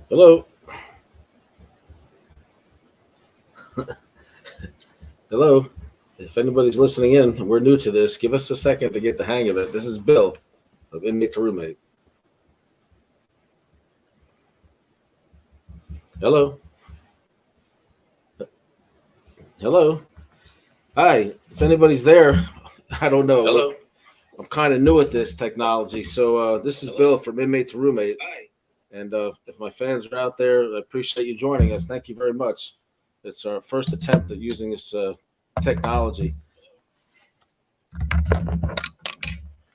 Hello. Hello. If anybody's listening in, we're new to this. Give us a second to get the hang of it. This is Bill of Inmate to Roommate. Hello. Hello. Hi. If anybody's there, I don't know. Hello. I'm kind of new at this technology. So this is Bill from Inmate to Roommate. Hi. And if my fans are out there, I appreciate you joining us. Thank you very much. It's our first attempt at using this technology.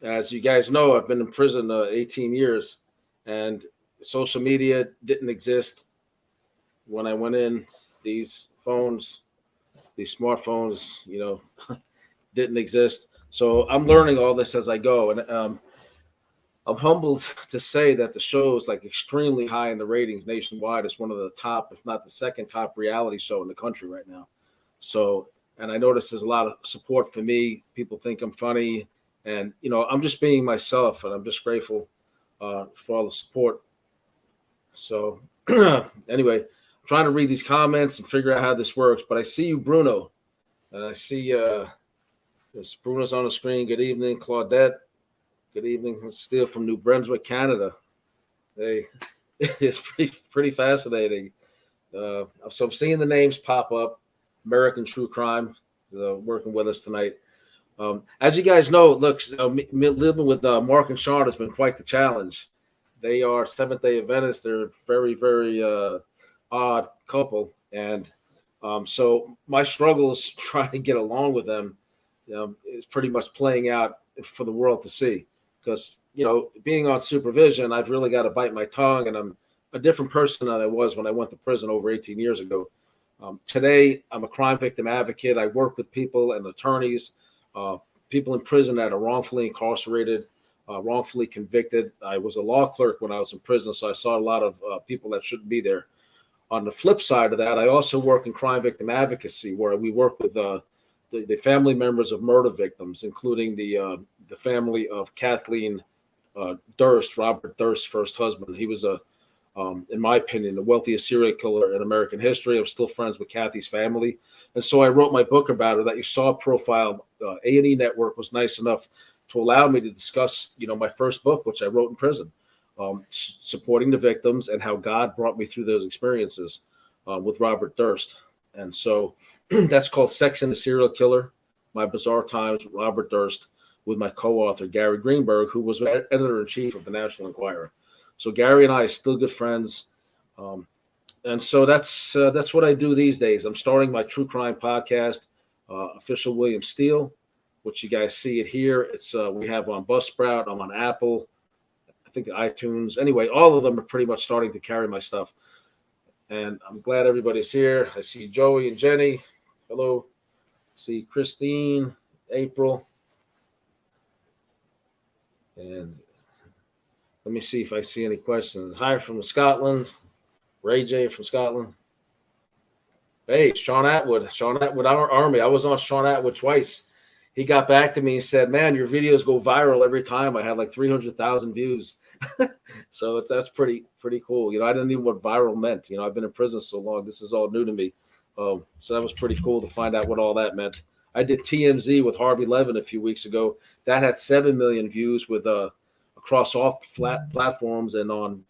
As you guys know, I've been in prison 18 years, and social media didn't exist when I went in. These phones, these smartphones, didn't exist. So I'm learning all this as I go, and I'm humbled to say that the show is like extremely high in the ratings nationwide. It's one of the top, if not the second top, reality show in the country right now. So, and I notice there's a lot of support for me. People think I'm funny, and I'm just being myself, and I'm just grateful for all the support. So, anyway, I'm trying to read these comments and figure out how this works. But I see you, Bruno, and I see Bruno's on the screen. Good evening, Claudette. Good evening, Steele from New Brunswick, Canada. Hey, it's pretty fascinating. So I'm seeing the names pop up. American True Crime working with us tonight. As you guys know, look, living with Mark and Shauna has been quite the challenge. They are Seventh-day Adventists. They're a very, very odd couple, and so my struggles trying to get along with them is pretty much playing out for the world to see. Because being on supervision, I've really got to bite my tongue, and I'm a different person than I was when I went to prison over 18 years ago. Today, I'm a crime victim advocate. I work with people and attorneys, people in prison that are wrongfully incarcerated, wrongfully convicted. I was a law clerk when I was in prison, so I saw a lot of people that shouldn't be there. On the flip side of that, I also work in crime victim advocacy, where we work with the family members of murder victims, including the family of Kathleen Durst, Robert Durst's first husband. He was in my opinion, the wealthiest serial killer in American history. I'm still friends with Kathy's family, and so I wrote my book about her that you saw profile. A&E Network was nice enough to allow me to discuss, my first book, which I wrote in prison, supporting the victims and how God brought me through those experiences with Robert Durst. And so that's called Sex and the Serial Killer, My Bizarre Times with Robert Durst, with my co-author, Gary Greenberg, who was editor-in-chief of the National Enquirer. So Gary and I are still good friends. And so that's what I do these days. I'm starting my true crime podcast, Official William Steele, which you guys see it here. It's we have on Buzzsprout. I'm on Apple, I think iTunes. Anyway, all of them are pretty much starting to carry my stuff. And I'm glad everybody's here. I see Joey and Jenny. Hello. See Christine, April. And let me see if I see any questions. Hi from Scotland. Ray J from Scotland. Hey, Sean Atwood, our Army. I was on Sean Atwood twice. He got back to me and said, "Man, your videos go viral every time." I had like 300,000 views. So that's pretty cool. I didn't even know what viral meant. I've been in prison so long. This is all new to me. So that was pretty cool to find out what all that meant. I did TMZ with Harvey Levin a few weeks ago. That had 7 million views with across all platforms and on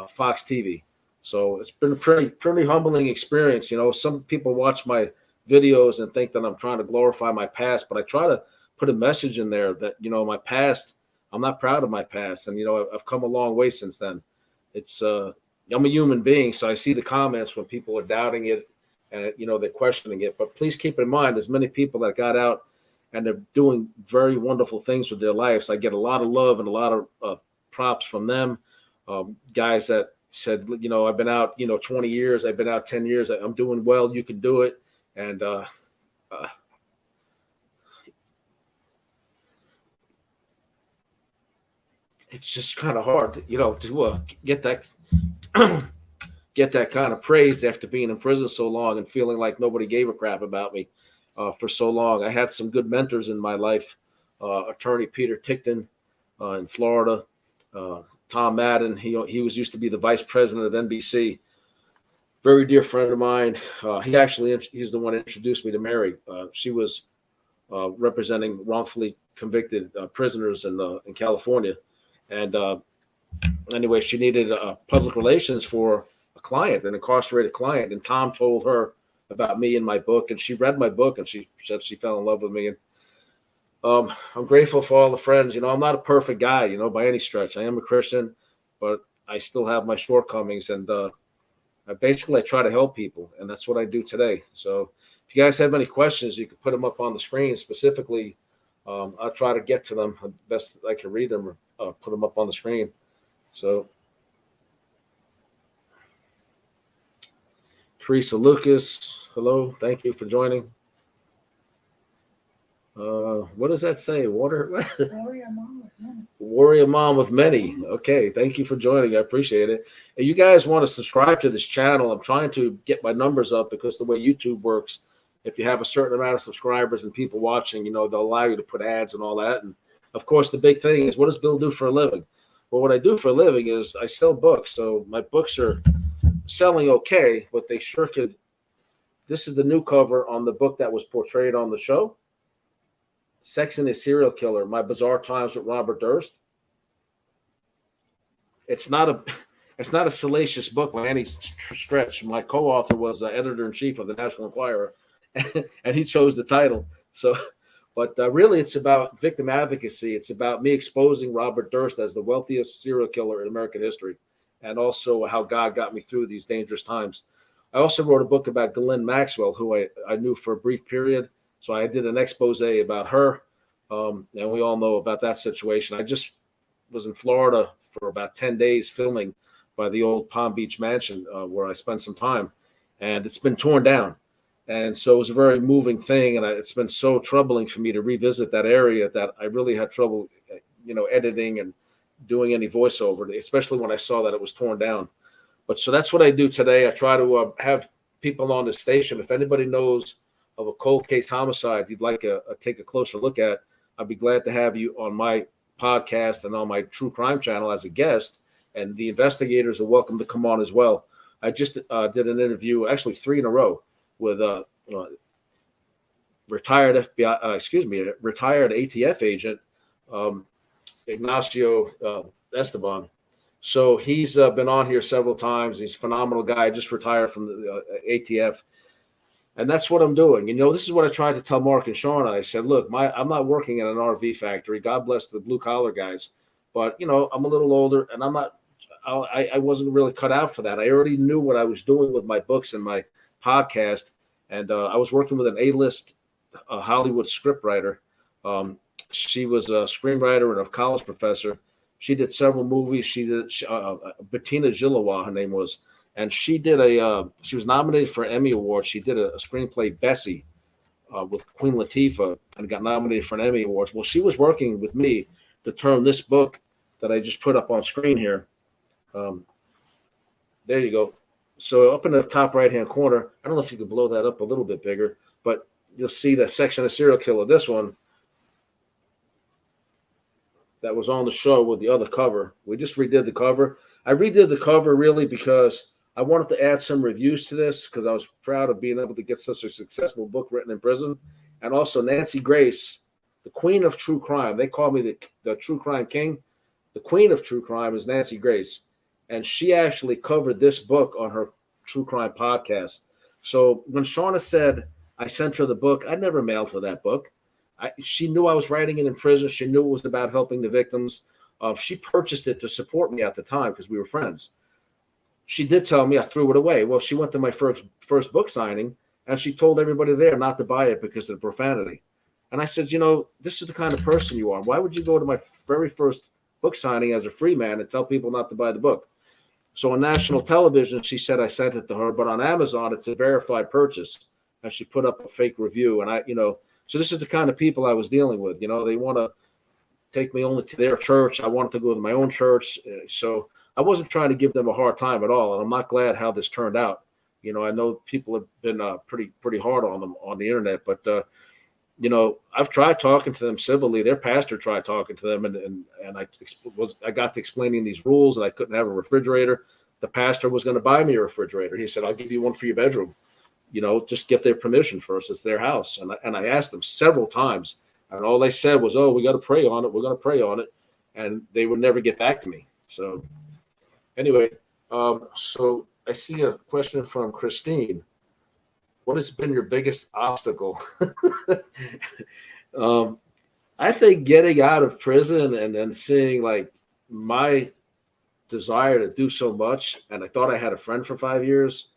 Fox TV. So it's been a pretty humbling experience. Some people watch my videos and think that I'm trying to glorify my past, but I try to put a message in there that my past. I'm not proud of my past, and I've come a long way since then. It's I'm a human being, so I see the comments when people are doubting it and they're questioning it. But please keep in mind, there's many people that got out and they're doing very wonderful things with their lives. I get a lot of love and a lot of props from them. Guys that said, I've been out, 20 years, I've been out 10 years, I'm doing well, you can do it. And it's just kind of hard, to get that get that kind of praise after being in prison so long and feeling like nobody gave a crap about me for so long. I had some good mentors in my life. Attorney Peter Tickton in Florida, Tom Madden. He was used to be the vice president of NBC. Very dear friend of mine. He's the one who introduced me to Mary. She was representing wrongfully convicted prisoners in California, and anyway, she needed public relations for a client, an incarcerated client, and Tom told her about me and my book, and she read my book, and she said she fell in love with me. And I'm grateful for all the friends. I'm not a perfect guy, by any stretch. I am a Christian, but I still have my shortcomings, and I try to help people, and that's what I do today. So if you guys have any questions, you can put them up on the screen. Specifically, I'll try to get to them the best I can read them or put them up on the screen. So Teresa Lucas, hello. Thank you for joining. What does that say? Warrior mom with many. Warrior mom with many. Okay, thank you for joining. I appreciate it. And you guys want to subscribe to this channel. I'm trying to get my numbers up because the way YouTube works, if you have a certain amount of subscribers and people watching, they'll allow you to put ads and all that. And of course, the big thing is, what does Bill do for a living? Well, what I do for a living is I sell books. So my books are selling okay, but they sure could. This is the new cover on the book that was portrayed on the show. Sex and a Serial Killer, My Bizarre Times with Robert Durst. It's not a salacious book by any stretch. My co-author was editor-in-chief of the National Enquirer, and he chose the title. So, but really, it's about victim advocacy. It's about me exposing Robert Durst as the wealthiest serial killer in American history, and also how God got me through these dangerous times. I also wrote a book about Ghislaine Maxwell, who I knew for a brief period. So I did an expose about her, and we all know about that situation. I just was in Florida for about 10 days filming by the old Palm Beach mansion where I spent some time, and it's been torn down. And so it was a very moving thing, and it's been so troubling for me to revisit that area that I really had trouble, editing and doing any voiceover, especially when I saw that it was torn down. But so that's what I do today. I try to have people on the station. If anybody knows of a cold case homicide you'd like to take a closer look at, I'd be glad to have you on my podcast and on my true crime channel as a guest. And the investigators are welcome to come on as well. I just did an interview, actually 3 in a row, with retired ATF agent Ignacio Esteban. So he's been on here several times. He's a phenomenal guy. Just retired from the ATF. And that's what I'm doing. This is what I tried to tell Mark and Shauna. I said, look, I'm not working in an RV factory. God bless the blue collar guys. But, I'm a little older, and I wasn't really cut out for that. I already knew what I was doing with my books and my podcast. And I was working with an A-list Hollywood scriptwriter. She was a screenwriter and a college professor. She did several movies. She did Bettina Gilowa, her name was. And she was nominated for an Emmy Award. She did a screenplay, Bessie, with Queen Latifah, and got nominated for an Emmy Award. Well, she was working with me to turn this book that I just put up on screen here. There you go. So up in the top right-hand corner, I don't know if you could blow that up a little bit bigger, but you'll see the section of serial killer. This one that was on the show with the other cover. We just redid the cover. I redid the cover really because I wanted to add some reviews to this because I was proud of being able to get such a successful book written in prison. And also Nancy Grace, the queen of true crime. They call me the true crime king. The queen of true crime is Nancy Grace. And she actually covered this book on her true crime podcast. So when Shauna said I sent her the book, I never mailed her that book. She knew I was writing it in prison. She knew it was about helping the victims. She purchased it to support me at the time because we were friends. She did tell me I threw it away. Well, she went to my first book signing, and she told everybody there not to buy it because of the profanity. And I said, this is the kind of person you are. Why would you go to my very first book signing as a free man and tell people not to buy the book? So on national television, she said I sent it to her, but on Amazon, it's a verified purchase. And she put up a fake review. And so this is the kind of people I was dealing with. They want to take me only to their church. I wanted to go to my own church. So I wasn't trying to give them a hard time at all. And I'm not glad how this turned out. I know people have been pretty hard on them on the internet, but I've tried talking to them civilly. Their pastor tried talking to them, and I got to explaining these rules, and I couldn't have a refrigerator. The pastor was going to buy me a refrigerator. He said, "I'll give you one for your bedroom. Just get their permission first. It's their house." And I asked them several times, and all they said was, "Oh, we got to pray on it. We're going to pray on it," and they would never get back to me. So anyway, so I see a question from Christine. What has been your biggest obstacle? I think getting out of prison and then seeing like my desire to do so much. And I thought I had a friend for 5 years,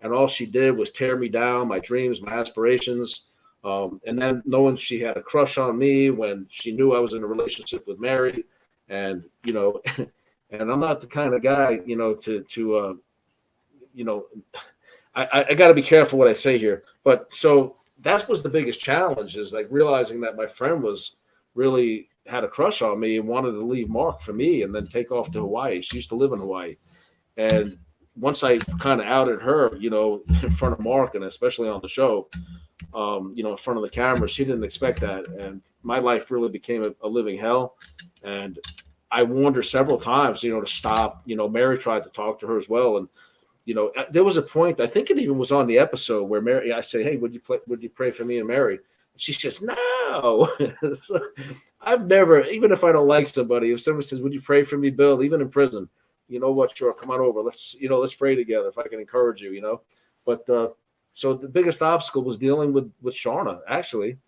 and all she did was tear me down, my dreams, my aspirations. And then knowing she had a crush on me when she knew I was in a relationship with Mary, and and I'm not the kind of guy, I got to be careful what I say here. But so that was the biggest challenge, is like realizing that my friend was really had a crush on me and wanted to leave Mark for me and then take off to Hawaii. She used to live in Hawaii. And once I kind of outed her, in front of Mark and especially on the show, in front of the camera, she didn't expect that. And my life really became a living hell. And I warned her several times, to stop. Mary tried to talk to her as well. And there was a point, I think it even was on the episode, where Mary, I said, "Hey, would you pray for me and Mary?" She says, "No." So I've never, even if I don't like somebody, if someone says, "Would you pray for me, Bill?" Even in prison, you know what? Sure, come on over. Let's pray together. If I can encourage you, But so the biggest obstacle was dealing with Shauna. Actually,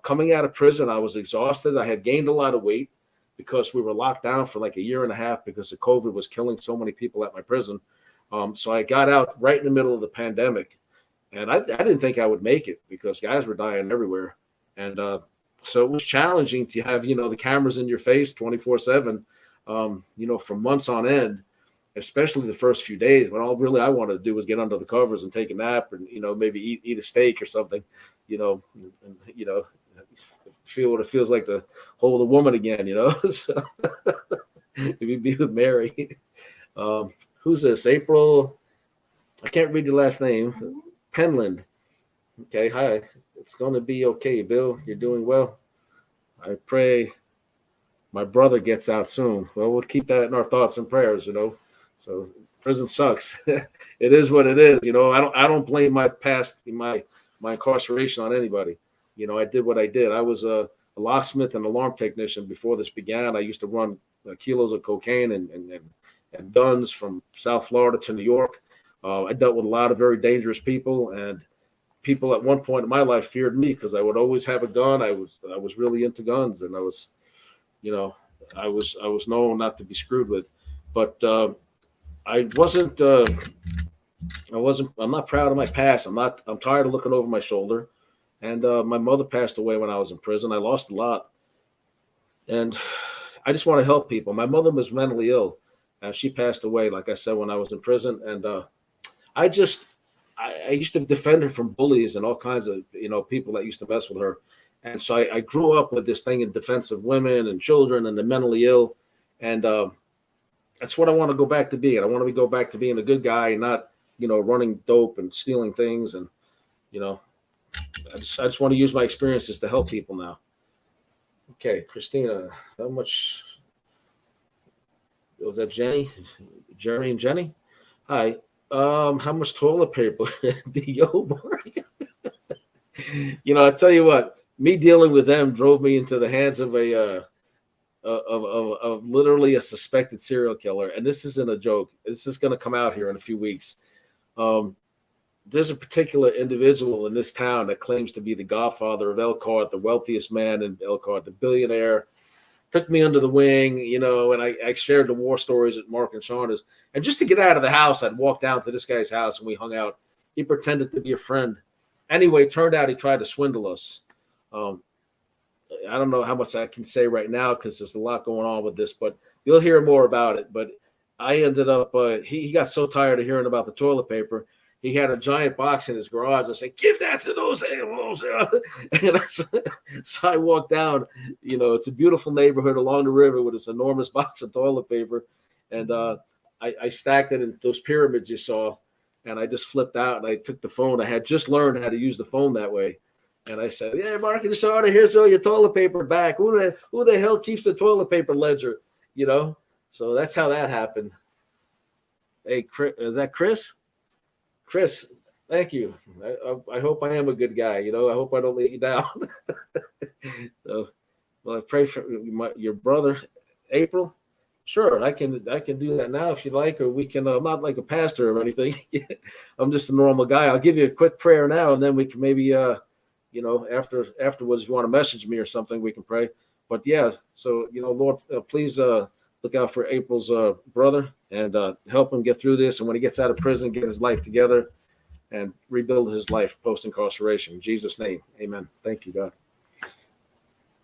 coming out of prison, I was exhausted. I had gained a lot of weight because we were locked down for like a year and a half because the COVID was killing so many people at my prison. So I got out right in the middle of the pandemic, and I didn't think I would make it because guys were dying everywhere. And so it was challenging to have, the cameras in your face 24/7, for months on end, especially the first few days when all really I wanted to do was get under the covers and take a nap and, maybe eat a steak or something, and feel what it feels like to hold a woman again, so maybe be with Mary. Who's this? April? I can't read your last name. Penland. Okay, hi. It's going to be okay, Bill. You're doing well. I pray my brother gets out soon. Well, we'll keep that in our thoughts and prayers, So prison sucks. It is what it is. I don't blame my past, my incarceration on anybody. I did what I did. I was a locksmith and alarm technician before this began. I used to run kilos of cocaine and guns from South Florida to New York. I dealt with a lot of very dangerous people, and people at one point in my life feared me because I would always have a gun. I was really into guns, and I was known not to be screwed with. But I'm not proud of my past. I'm tired of looking over my shoulder. And my mother passed away when I was in prison. I lost a lot, and I just want to help people. My mother was mentally ill. She passed away, like I said, when I was in prison. And I used to defend her from bullies and all kinds of, people that used to mess with her. And so I grew up with this thing in defense of women and children and the mentally ill. And that's what I want to go back to being. I want to go back to being a good guy and not, running dope and stealing things. And, I just want to use my experiences to help people now. Okay, Christina, how much was that? Jerry and Jenny? Hi. How much toilet paper do you buy? I tell you what, me dealing with them drove me into the hands of of literally a suspected serial killer. And this isn't a joke. This is going to come out here in a few weeks. There's a particular individual in this town that claims to be the godfather of Elkhart, the wealthiest man in Elkhart, the billionaire. Took me under the wing, and I shared the war stories at Mark and Shauna's. And just to get out of the house, I'd walk down to this guy's house and we hung out. He pretended to be a friend. Anyway, it turned out he tried to swindle us. I don't know how much I can say right now because there's a lot going on with this, but you'll hear more about it. But I ended up, he got so tired of hearing about the toilet paper. He had a giant box in his garage. I said, "Give that to those animals." And so I walked down, it's a beautiful neighborhood along the river with this enormous box of toilet paper. And I stacked it in those pyramids you saw. And I just flipped out and I took the phone. I had just learned how to use the phone that way. And I said, yeah, Mark and Shauna, here's all your toilet paper back. Who the hell keeps the toilet paper ledger? You know? So that's how that happened. Hey, Chris, is that Chris? Chris, thank you. I hope I am a good guy. You know, I hope I don't let you down. So, well, I pray for your brother, April. Sure, I can do that now if you like, or we can. I'm not like a pastor or anything. I'm just a normal guy. I'll give you a quick prayer now, and then we can maybe, afterwards, if you want to message me or something, we can pray. But yeah, so Lord, please look out for April's brother and help him get through this. And when he gets out of prison, get his life together and rebuild his life post incarceration. In Jesus' name, amen. Thank you, God.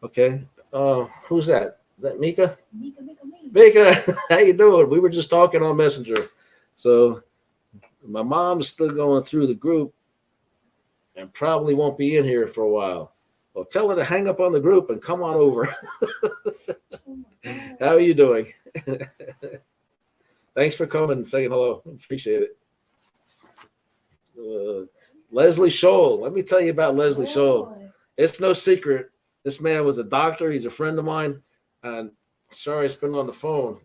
Okay, who's that? Is that Mika? Mika, how you doing? We were just talking on Messenger. So my mom's still going through the group and probably won't be in here for a while. Well, tell her to hang up on the group and come on over. How are you doing? Thanks for coming and saying hello. Appreciate it. Leslie Scholl. Let me tell you about Leslie Scholl. It's no secret. This man was a doctor. He's a friend of mine. And sorry, it's been on the phone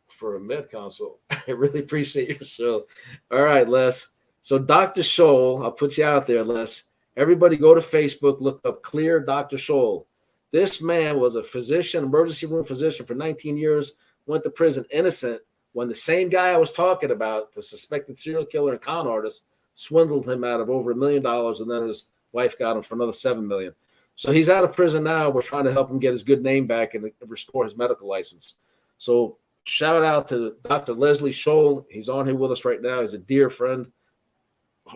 for a med consult. I really appreciate your show. All right, Les. So Dr. Scholl, I'll put you out there, Les. Everybody go to Facebook, look up Clear Dr. Scholl. This man was a physician, emergency room physician for 19 years, went to prison innocent when the same guy I was talking about, the suspected serial killer and con artist, swindled him out of over $1 million, and then his wife got him for another $7 million. So he's out of prison now. We're trying to help him get his good name back and restore his medical license. So shout out to Dr. Leslie Scholl. He's on here with us right now. He's a dear friend,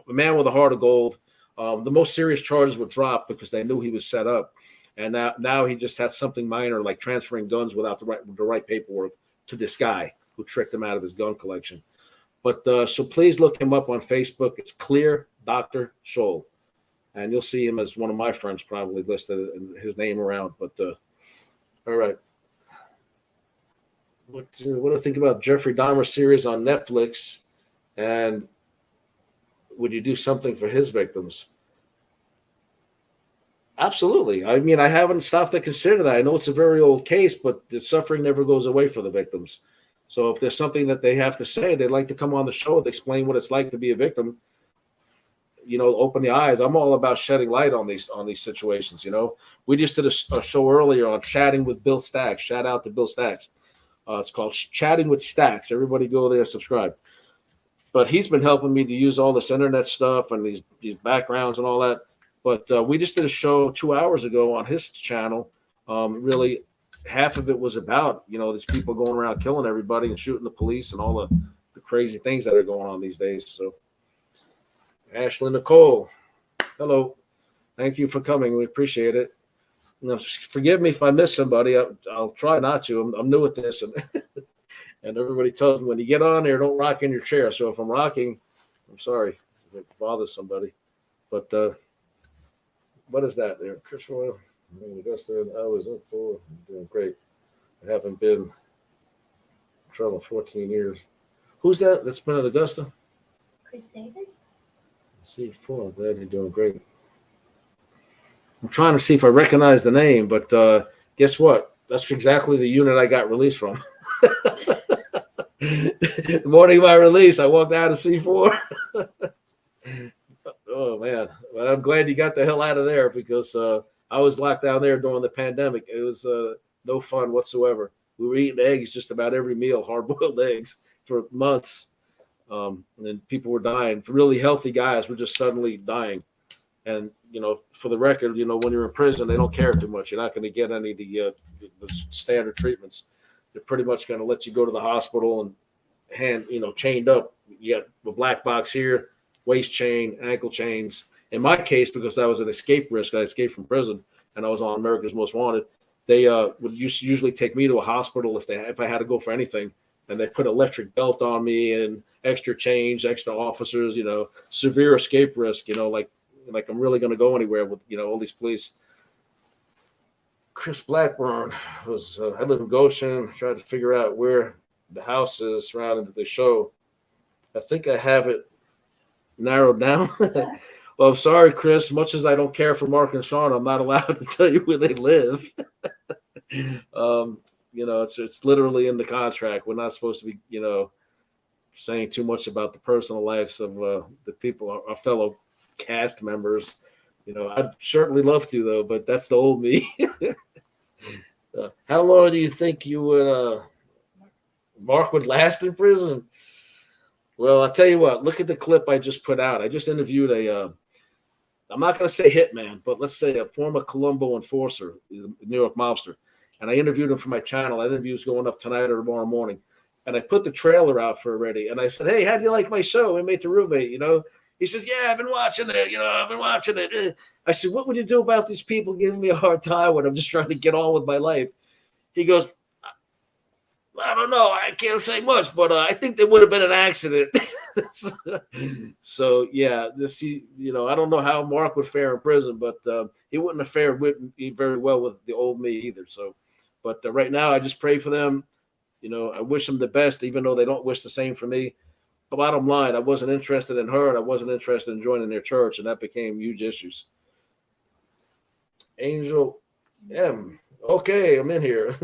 a man with a heart of gold. The most serious charges were dropped because they knew he was set up. And now he just has something minor like transferring guns without the right paperwork to this guy who tricked him out of his gun collection. But so please look him up on Facebook. It's Clear Dr. Scholl. And you'll see him as one of my friends probably listed his name around. But all right. What do you think about Jeffrey Dahmer series on Netflix? And would you do something for his victims? Absolutely. I mean, I haven't stopped to consider that. I know it's a very old case, but the suffering never goes away for the victims. So if there's something that they have to say, they'd like to come on the show and explain what it's like to be a victim. Open the eyes. I'm all about shedding light on these situations. We just did a show earlier on chatting with Bill Stacks. Shout out to Bill Stacks. It's called Chatting with Stacks. Everybody go there and subscribe. But he's been helping me to use all this internet stuff and these backgrounds and all that. But we just did a show 2 hours ago on his channel. Really, half of it was about, these people going around killing everybody and shooting the police and all the crazy things that are going on these days. So Ashley Nicole, hello. Thank you for coming. We appreciate it. Forgive me if I miss somebody. I'll try not to. I'm new at this. And, and everybody tells me when you get on there, don't rock in your chair. So if I'm rocking, I'm sorry if it bothers somebody. But what is that there? Chris Royal. I was up for doing great. I haven't been in trouble 14 years. Who's that? That's been at Augusta? Chris Davis. C4. Glad you're doing great. I'm trying to see if I recognize the name, but guess what? That's exactly the unit I got released from. The morning of my release, I walked out of C4. Oh, man. Well, I'm glad you got the hell out of there because I was locked down there during the pandemic. It was no fun whatsoever. We were eating eggs just about every meal, hard-boiled eggs, for months. And people were dying. Really healthy guys were just suddenly dying. And, for the record, when you're in prison, they don't care too much. You're not going to get any of the standard treatments. They're pretty much going to let you go to the hospital and chained up. You got a black box here, waist chain, ankle chains. In my case, because I was an escape risk, I escaped from prison and I was on America's Most Wanted. They would usually take me to a hospital if I had to go for anything. And they put electric belt on me and extra chains, extra officers, severe escape risk, like I'm really going to go anywhere with, all these police. Chris Blackburn was, I live in Goshen, tried to figure out where the house is surrounding the show. I think I have it narrowed down. Well, sorry, Chris. Much as I don't care for Mark and Shauna, I'm not allowed to tell you where they live. um, it's literally in the contract. We're not supposed to be, saying too much about the personal lives of the people, our fellow cast members. I'd certainly love to, though, but that's the old me. How long do you think you would, Mark would last in prison? Well, I'll tell you what. Look at the clip I just put out. I just interviewed I'm not going to say hitman, but let's say a former Colombo enforcer, New York mobster. And I interviewed him for my channel. That interview's going up tonight or tomorrow morning. And I put the trailer out for already. And I said, hey, how do you like my show, Inmate to Roommate? He says, yeah, I've been watching it. I've been watching it. I said, what would you do about these people giving me a hard time when I'm just trying to get on with my life? He goes, I don't know. I can't say much, but I think there would have been an accident. So yeah, I don't know how Mark would fare in prison, but he wouldn't have fared very well with the old me either. So, but right now, I just pray for them. I wish them the best, even though they don't wish the same for me. But bottom line, I wasn't interested in her, and I wasn't interested in joining their church, and that became huge issues. Angel M. Okay, I'm in here.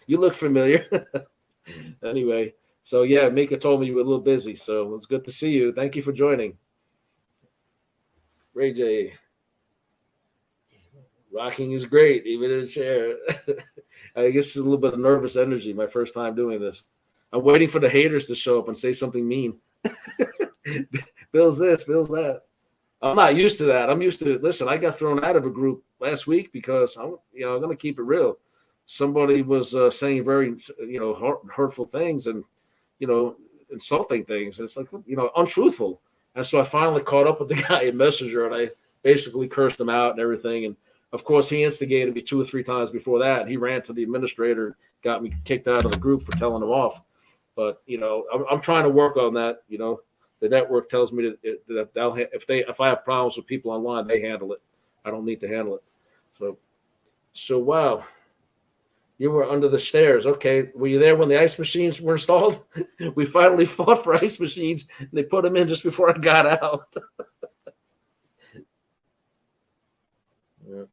You look familiar. Anyway, so yeah, Mika told me you were a little busy, so it's good to see you. Thank you for joining. Ray J. Rocking is great, even in a chair. I guess it's a little bit of nervous energy, my first time doing this. I'm waiting for the haters to show up and say something mean. Bill's this, Bill's that. I'm not used to that. I'm used to it. Listen, I got thrown out of a group last week because I'm going to keep it real. Somebody was saying very, hurtful things and, insulting things. It's like, untruthful. And so I finally caught up with the guy in Messenger, and I basically cursed him out and everything. And of course, he instigated me 2 or 3 times before that. He ran to the administrator, got me kicked out of the group for telling him off. But I'm trying to work on that. The network tells me that if I have problems with people online, they handle it. I don't need to handle it. So wow. You were under the stairs. Okay. Were you there when the ice machines were installed? We finally fought for ice machines, and they put them in just before I got out. Yeah.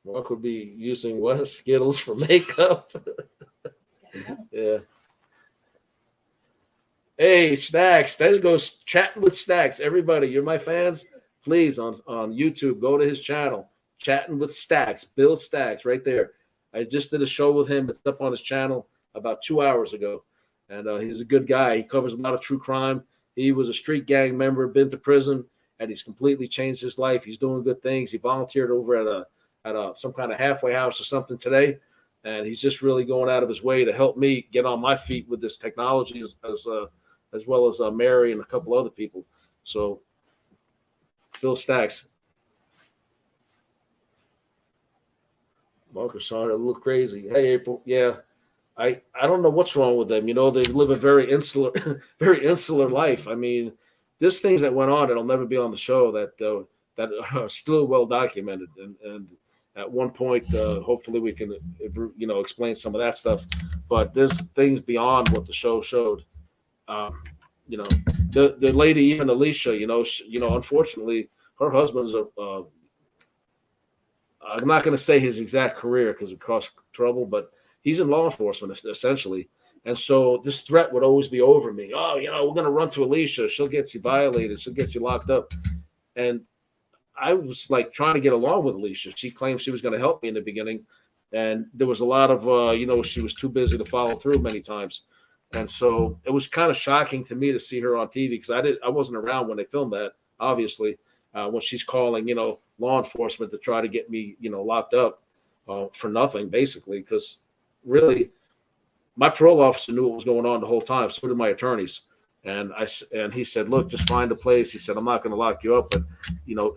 Mark would be using Skittles for makeup. Yeah. Hey, Stacks. There goes Chatting with Stacks. Everybody, you're my fans. Please, on YouTube, go to his channel. Chatting with Stacks. Bill Stacks, right there. I just did a show with him. It's up on his channel about 2 hours ago. And he's a good guy. He covers a lot of true crime. He was a street gang member, been to prison, and he's completely changed his life. He's doing good things. He volunteered over at some kind of halfway house or something today. And he's just really going out of his way to help me get on my feet with this technology as well as Mary and a couple other people. So, Phil Stacks. Mark and Shauna look crazy. Hey, April. Yeah, I don't know what's wrong with them. They live a very insular, very insular life. I mean, there's things that went on that'll never be on the show that are still well documented. And at one point, hopefully, we can explain some of that stuff. But there's things beyond what the show showed. The lady, even Alicia, unfortunately, her husband's I'm not going to say his exact career because it caused trouble, but he's in law enforcement essentially. And so this threat would always be over me. Oh, we're going to run to Alicia. She'll get you violated. She'll get you locked up. And I was like trying to get along with Alicia. She claimed she was going to help me in the beginning. And there was a lot of, she was too busy to follow through many times. And so it was kind of shocking to me to see her on TV because I wasn't around when they filmed that, obviously, when she's calling, law enforcement to try to get me, locked up for nothing, basically, because really my parole officer knew what was going on the whole time. So did my attorneys. And he said, look, just find a place. He said, I'm not going to lock you up, but,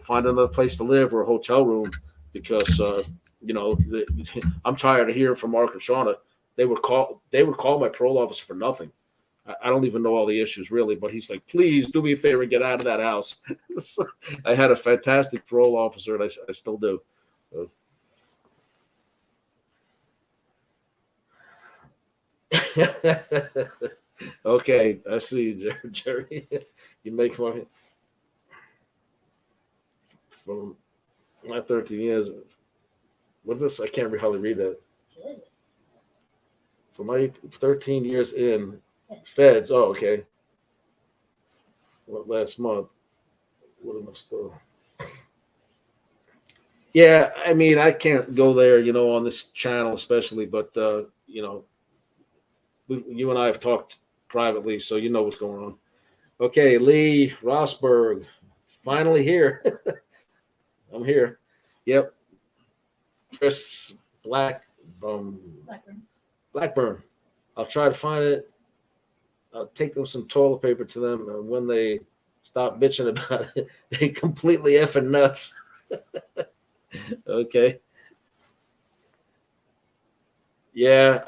find another place to live or a hotel room because, I'm tired of hearing from Mark and Shauna. They would call my parole officer for nothing. I don't even know all the issues really, but he's like, please do me a favor and get out of that house. So I had a fantastic parole officer, and I still do. Okay, I see you, Jerry. You make fun. from my 13 years. What's this? I can't hardly read that. Good. For my 13 years in Feds. Oh, okay. What last month? What am I still? Yeah, I mean, I can't go there, on this channel especially, but you and I have talked privately, so you know what's going on. Okay, Lee Rosberg, finally here. I'm here. Yep. Chris Blackburn. I'll try to find it. I'll take them some toilet paper to them, and when they stop bitching about it, they completely effing nuts. Okay. Yeah,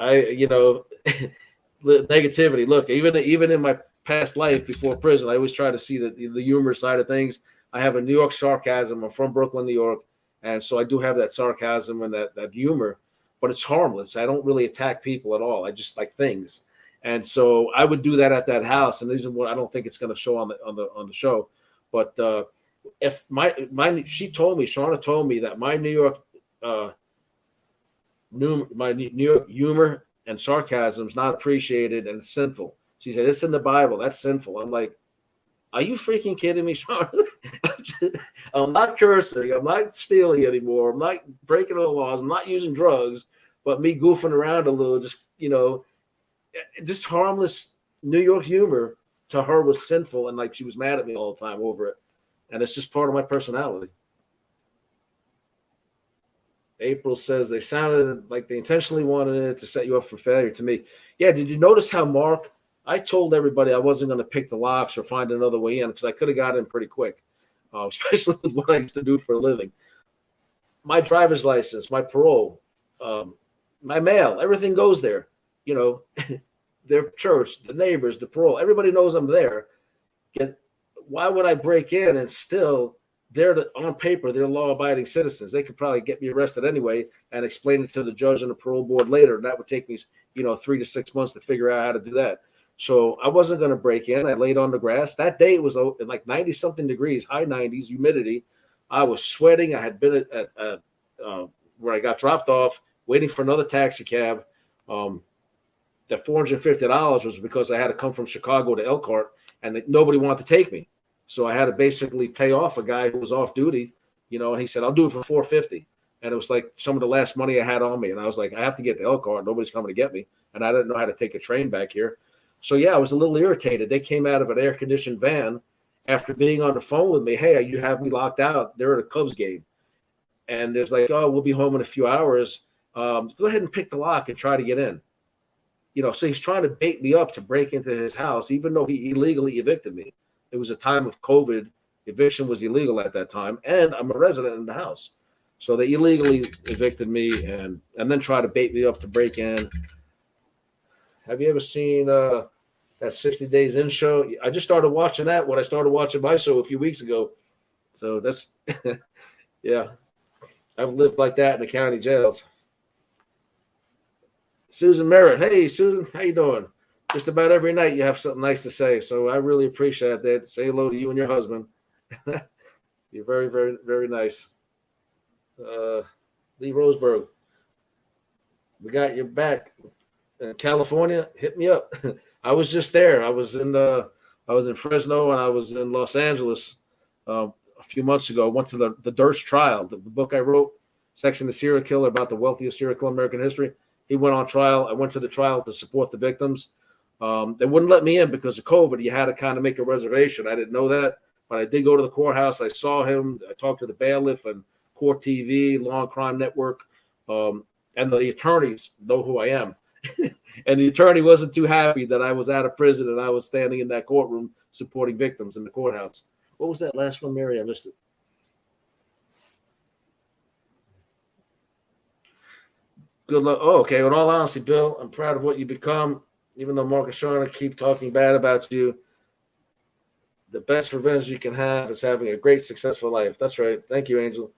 negativity. Look, even in my past life before prison, I always try to see the humor side of things. I have a New York sarcasm. I'm from Brooklyn, New York, and so I do have that sarcasm and that humor, but it's harmless. I don't really attack people at all. I just like things, and so I would do that at that house. And these are what I don't think it's going to show on the show, but if Shauna told me that my New York humor and sarcasm is not appreciated and sinful. She said, it's in the Bible. That's sinful. I'm like, are you freaking kidding me, Sean? I'm not cursing. I'm not stealing anymore. I'm not breaking the laws. I'm not using drugs, but me goofing around a little, just harmless New York humor to her was sinful. And like, she was mad at me all the time over it. And it's just part of my personality. April says they sounded like they intentionally wanted it to set you up for failure to me. Yeah, did you notice how Mark, I told everybody I wasn't going to pick the locks or find another way in because I could have got in pretty quick, especially with what I used to do for a living. My driver's license, my parole, my mail, everything goes there. Their church, the neighbors, the parole, everybody knows I'm there. Yet, why would I break in and still on paper, they're law-abiding citizens. They could probably get me arrested anyway and explain it to the judge and the parole board later. And that would take me, 3 to 6 months to figure out how to do that. So I wasn't going to break in. I laid on the grass. That day it was like 90-something degrees, high 90s, humidity. I was sweating. I had been at where I got dropped off, waiting for another taxi cab. That $450 was because I had to come from Chicago to Elkhart, and nobody wanted to take me. So I had to basically pay off a guy who was off duty, and he said, I'll do it for $450. And it was like some of the last money I had on me. And I was like, I have to get to Elkhart. Nobody's coming to get me. And I didn't know how to take a train back here. So, yeah, I was a little irritated. They came out of an air-conditioned van after being on the phone with me. Hey, you have me locked out. They're at a Cubs game. And it's like, oh, we'll be home in a few hours. Go ahead and pick the lock and try to get in. So he's trying to bait me up to break into his house, even though he illegally evicted me. It was a time of COVID. Eviction was illegal at that time, and I'm a resident in the house. So they illegally evicted me and then try to bait me up to break in. Have you ever seen that 60 Days In show? I just started watching that when I started watching my show a few weeks ago. So that's, yeah. I've lived like that in the county jails. Susan Merritt. Hey, Susan, how you doing? Just about every night you have something nice to say. So I really appreciate that. Say hello to you and your husband. You're very, very, very nice. Lee Roseberg. We got your back. In California, hit me up. I was just there. I was in Fresno and I was in Los Angeles a few months ago. I went to the Durst trial, the book I wrote, Section the Serial Killer, about the wealthiest serial killer in American history. He went on trial. I went to the trial to support the victims. They wouldn't let me in because of COVID. You had to kind of make a reservation. I didn't know that, but I did go to the courthouse. I saw him. I talked to the bailiff and Court TV, Law and Crime Network, and the attorneys know who I am. And the attorney wasn't too happy that I was out of prison and I was standing in that courtroom supporting victims in the courthouse. What was that last one, Mary? I missed it. Good luck. Oh, okay. In all honesty, Bill, I'm proud of what you become. Even though Mark and Shauna keep talking bad about you, the best revenge you can have is having a great, successful life. That's right. Thank you, Angel.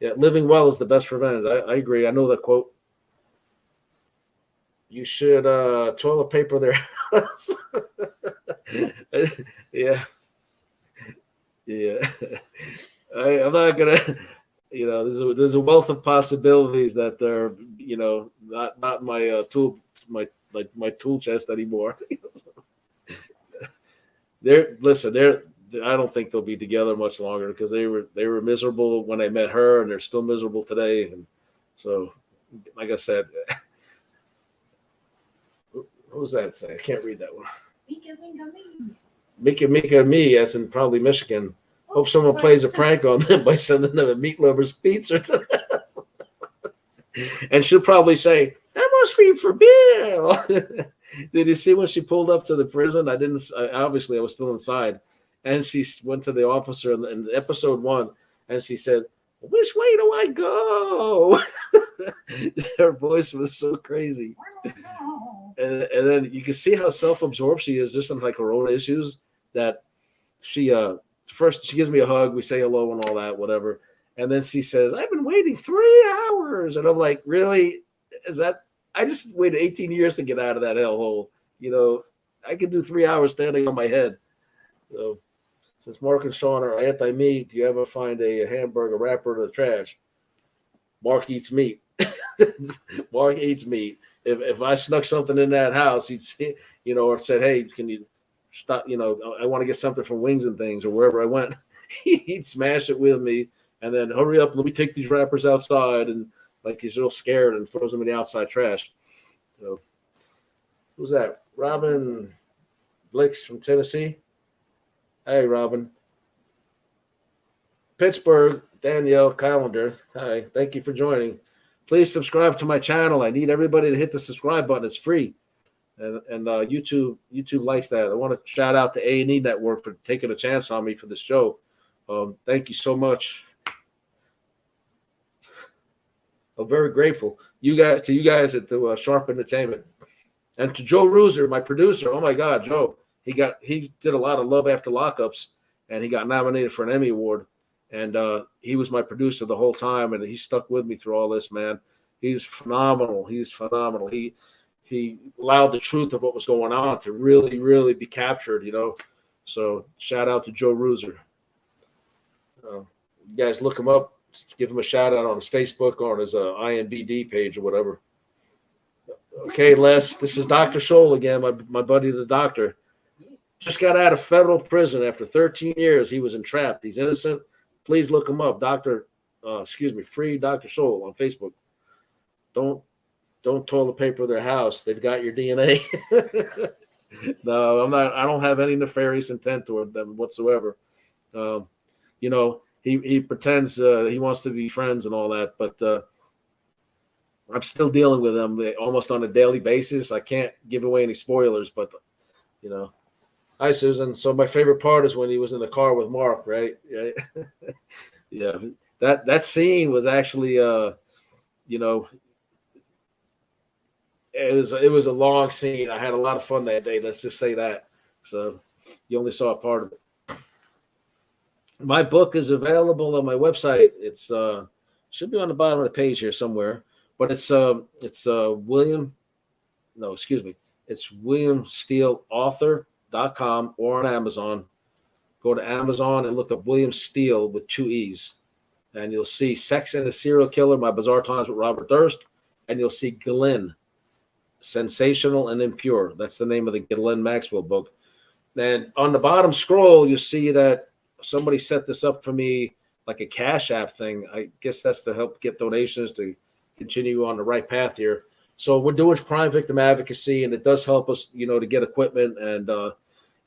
Yeah, living well is the best revenge. I agree. I know that quote. You should toilet paper their house. Yeah. Yeah. I'm not gonna. There's a wealth of possibilities that are not my tool my tool chest anymore. They're I don't think they'll be together much longer because they were miserable when I met her, and they're still miserable today. And so, like I said, what was that say? I can't read that one. Mika me, as in probably Michigan. Hope someone plays a prank on them by sending them a meat lover's pizza. And she'll probably say, "That must be for Bill." Did you see when she pulled up to the prison? Obviously I was still inside, and she went to the officer in episode 1, and she said, "Which way do I go?" Her voice was so crazy. And then you can see how self-absorbed she is, just in like her own issues. That she first she gives me a hug, we say hello and all that, whatever. And then she says, "I've been waiting 3 hours." And I'm like, really? Is that? I just waited 18 years to get out of that hellhole. I could do 3 hours standing on my head. So, since Mark and Shauna are anti-meat, do you ever find a hamburger wrapper in the trash? Mark eats meat. Mark eats meat. If I snuck something in that house, he'd say, or said, "Hey, can you stop? I want to get something from Wings and Things," or wherever I went. He'd smash it with me. And then, "Hurry up, let me take these wrappers outside." And like he's real scared and throws them in the outside trash. So, who's that? Robin Blix from Tennessee. Hey, Robin. Pittsburgh, Danielle Callender. Hi, thank you for joining. Please subscribe to my channel. I need everybody to hit the subscribe button. It's free. And YouTube likes that. I want to shout out to A&E Network for taking a chance on me for this show. Thank you so much. I'm very grateful. You guys at the Sharp Entertainment, and to Joe Rooser, my producer. Oh my God, Joe! He did a lot of Love After Lockups, and he got nominated for an Emmy Award. And he was my producer the whole time, and he stuck with me through all this. Man, he's phenomenal. He's phenomenal. He allowed the truth of what was going on to really, really be captured. So shout out to Joe Rooser. You guys look him up. Give him a shout out on his Facebook or on his IMBD page or whatever. Okay, Les, this is Dr. Soul again, my buddy the doctor. Just got out of federal prison after 13 years. He was entrapped. He's innocent. Please look him up. Free Dr. Soul on Facebook. Don't toilet paper their house. They've got your DNA. No, I'm not. I don't have any nefarious intent toward them whatsoever. He pretends he wants to be friends and all that, but I'm still dealing with them almost on a daily basis. I can't give away any spoilers, but Hi, Susan. So my favorite part is when he was in the car with Mark, right? Yeah, that scene was actually, it was a long scene. I had a lot of fun that day. Let's just say that. So you only saw a part of it. My book is available on my website. It's should be on the bottom of the page here somewhere, but it's WilliamSteeleAuthor.com or on Amazon. Go to Amazon and look up William Steele with 2 E's, and you'll see Sex and a Serial Killer, My Bizarre Times with Robert Durst, and you'll see Glenn, Sensational and Impure. That's the name of the Glenn Maxwell book. And on the bottom scroll, you see that somebody set this up for me like a Cash App thing. I guess that's to help get donations to continue on the right path here. So we're doing crime victim advocacy, and it does help us, to get equipment and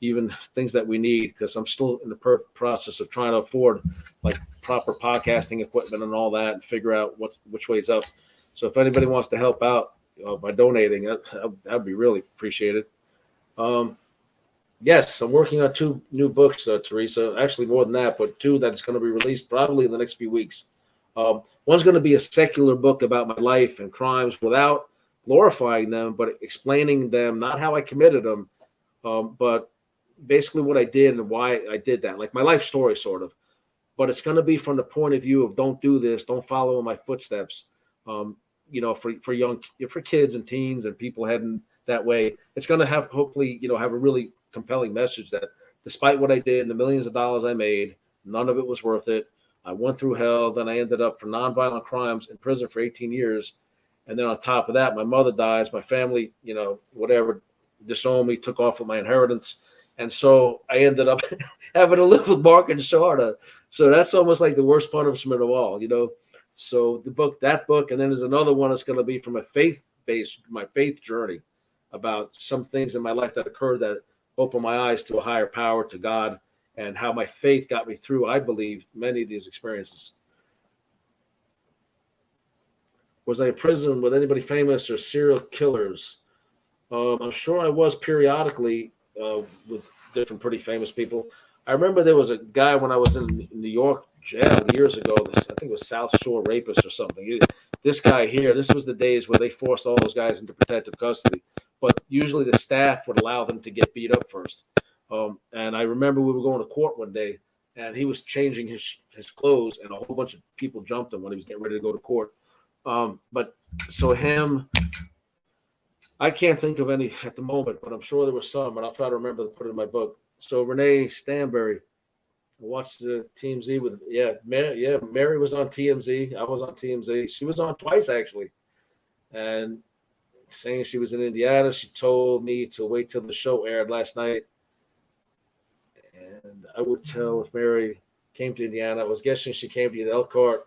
even things that we need, because I'm still in the process of trying to afford like proper podcasting equipment and all that, and figure out which way's up. So if anybody wants to help out by donating, that'd be really appreciated. Yes, I'm working on 2 new books, Teresa. Actually, more than that, but 2 that's going to be released probably in the next few weeks. One's going to be a secular book about my life and crimes without glorifying them, but explaining them, not how I committed them, but basically what I did and why I did that, like my life story, sort of. But it's going to be from the point of view of don't do this, don't follow in my footsteps. For kids and teens and people heading that way. It's going to hopefully have a really compelling message that despite what I did and the millions of dollars I made, none of it was worth it. I went through hell. Then I ended up for nonviolent crimes in prison for 18 years. And then on top of that, my mother dies, my family, whatever, disowned me, took off with my inheritance. And so I ended up having to live with Mark and Shauna. So that's almost like the worst punishment of all. So that book, and then there's another one that's going to be from my faith journey about some things in my life that occurred that opened my eyes to a higher power, to God, and how my faith got me through, I believe, many of these experiences. Was I in prison with anybody famous or serial killers? I'm sure I was periodically with different pretty famous people. I remember there was a guy when I was in New York jail years ago. I think it was South Shore rapist or something. This guy here, this was the days where they forced all those guys into protective custody. But usually the staff would allow them to get beat up first. And I remember we were going to court one day, and he was changing his clothes, and a whole bunch of people jumped him when he was getting ready to go to court. But so him, I can't think of any at the moment, but I'm sure there were some, and I'll try to remember to put it in my book. So Renee Stanbury, I watched the TMZ with, Mary was on TMZ. I was on TMZ. She was on twice, actually. And saying she was in Indiana, she told me to wait till the show aired last night. And I would tell if Mary came to Indiana. I was guessing she came to Elkhart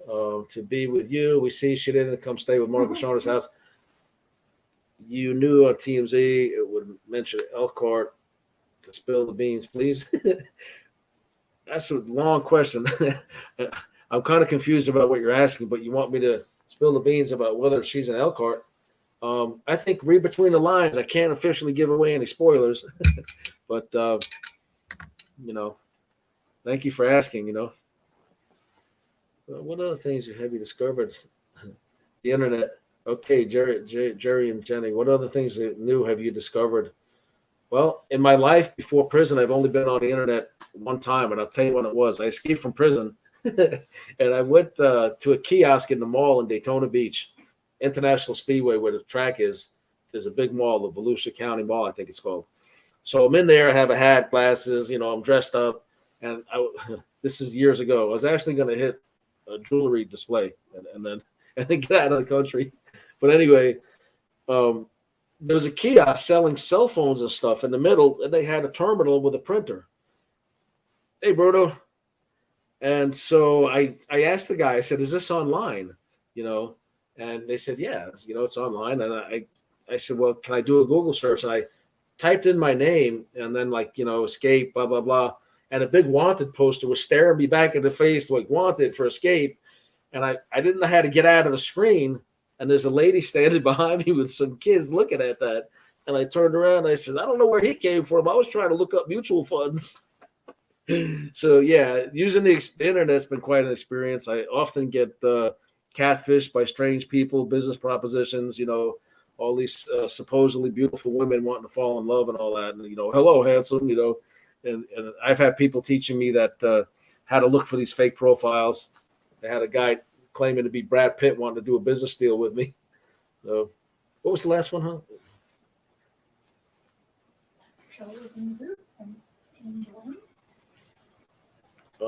to be with you. We see she didn't come stay with Mark and Shauna's house. You knew on TMZ it would mention Elkhart. To spill the beans, please. That's a long question. I'm kind of confused about what you're asking, but you want me to spill the beans about whether she's in Elkhart. I think read between the lines. I can't officially give away any spoilers, but thank you for asking. What other things have you discovered? The internet. Okay, Jerry and Jenny. What other things new have you discovered? Well, in my life before prison, I've only been on the internet one time, and I'll tell you when it was. I escaped from prison, and I went to a kiosk in the mall in Daytona Beach, International Speedway, where the track is. There's a big mall, the Volusia County Mall, I think it's called. So I'm in there. I have a hat, glasses. I'm dressed up, and this is years ago. I was actually going to hit a jewelry display and then get out of the country. But anyway, there was a kiosk selling cell phones and stuff in the middle, and they had a terminal with a printer. Hey, Bruno. And so I asked the guy, I said, is this online? And they said, yeah, it's online. And I said, well, can I do a Google search? And I typed in my name and then escape, blah, blah, blah. And a big wanted poster was staring me back in the face, like wanted for escape. And I didn't know how to get out of the screen. And there's a lady standing behind me with some kids looking at that. And I turned around and I said, I don't know where he came from. I was trying to look up mutual funds. So, yeah, using the internet's been quite an experience. I often get catfished by strange people, business propositions, all these supposedly beautiful women wanting to fall in love and all that. And, hello, handsome, and I've had people teaching me that how to look for these fake profiles. I had a guy claiming to be Brad Pitt wanting to do a business deal with me. So, what was the last one, huh?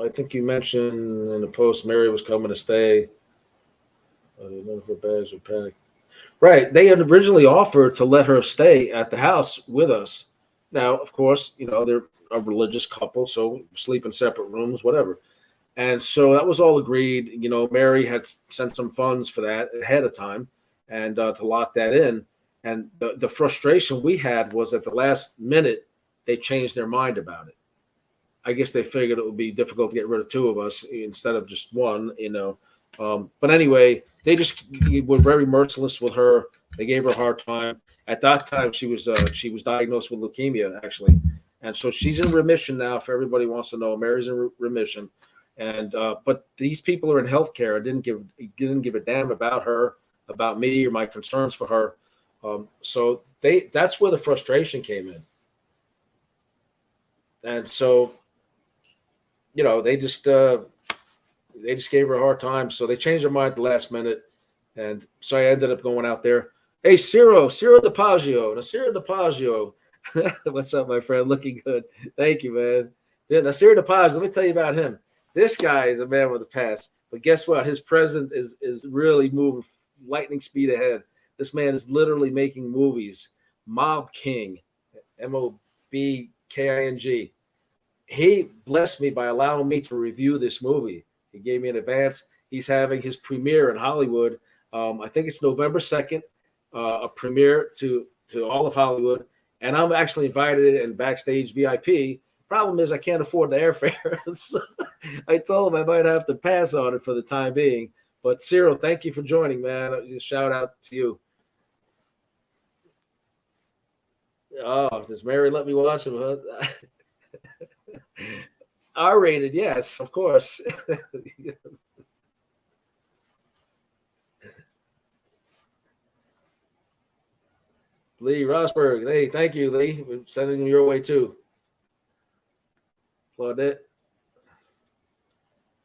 I think you mentioned in the post Mary was coming to stay. None of her bags or panic. Right. They had originally offered to let her stay at the house with us. Now, of course, they're a religious couple, so sleep in separate rooms, whatever. And so that was all agreed. Mary had sent some funds for that ahead of time and to lock that in. And the frustration we had was at the last minute, they changed their mind about it. I guess they figured it would be difficult to get rid of two of us instead of just one, But anyway, they just were very merciless with her. They gave her a hard time. At that time, she was diagnosed with leukemia, actually. And so she's in remission now, if everybody wants to know. Mary's in remission. And but these people are in healthcare. Didn't give a damn about her, about me, or my concerns for her. So that's where the frustration came in. And so, they just gave her a hard time. So they changed their mind at the last minute. And so I ended up going out there. Hey, Ciro DePaggio. What's up, my friend? Looking good. Thank you, man. Yeah, now, Ciro DePaggio, let me tell you about him. This guy is a man with a past. But guess what? His present is really moving lightning speed ahead. This man is literally making movies. Mob King, Mobking. He blessed me by allowing me to review this movie. He gave me an advance. He's having his premiere in Hollywood. I think it's November 2nd, a premiere to all of Hollywood. And I'm actually invited in backstage VIP. Problem is I can't afford the airfare. So I told him I might have to pass on it for the time being. But Cyril, thank you for joining, man. Shout out to you. Oh, does Mary let me watch him? Huh? R-rated, yes, of course. Lee Rosberg, hey, thank you, Lee. We're sending them your way too. Claudette,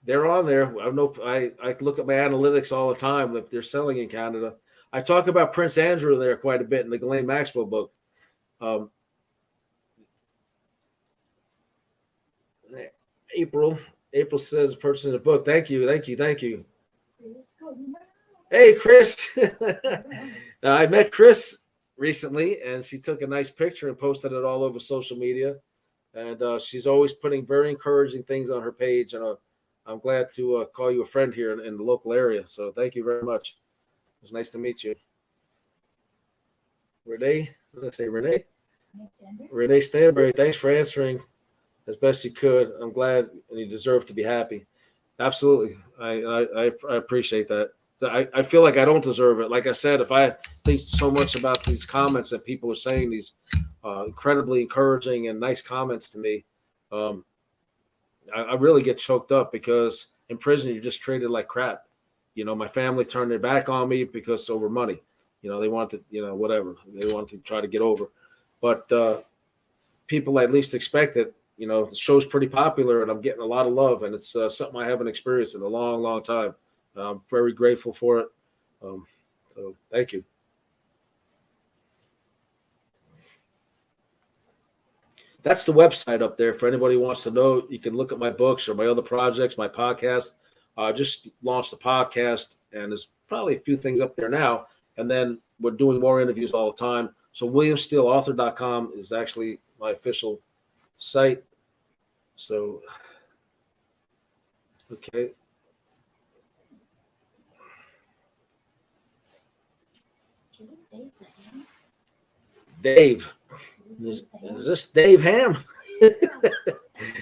they're on there. I look at my analytics all the time if they're selling in Canada. I talk about Prince Andrew there quite a bit in the Ghislaine Maxwell book. April says purchasing the book. Thank you. Hey, Chris. I met Chris recently, and she took a nice picture and posted it all over social media. And she's always putting very encouraging things on her page. And I'm glad to call you a friend here in the local area. So thank you very much. It was nice to meet you. Renee, what did I say, Renee? Renee Stanbury, thanks for answering as best you could. I'm glad, and you deserve to be happy. Absolutely. I appreciate that. I feel like I don't deserve it. Like I said, if I think so much about these comments that people are saying, these incredibly encouraging and nice comments to me, I really get choked up because in prison, you're just treated like crap. You know, my family turned their back on me because over money. You know, they wanted, whatever. They wanted to try to get over. But people at least expect it. You know, the show's pretty popular and I'm getting a lot of love. And it's something I haven't experienced in a long, long time. I'm very grateful for it. So thank you. That's the website up there for anybody who wants to know. You can look at my books or my other projects, my podcast. I just launched a podcast and there's probably a few things up there now. And then we're doing more interviews all the time. So WilliamSteeleAuthor.com is actually my official site. So, okay. Dave. Is this Dave Ham?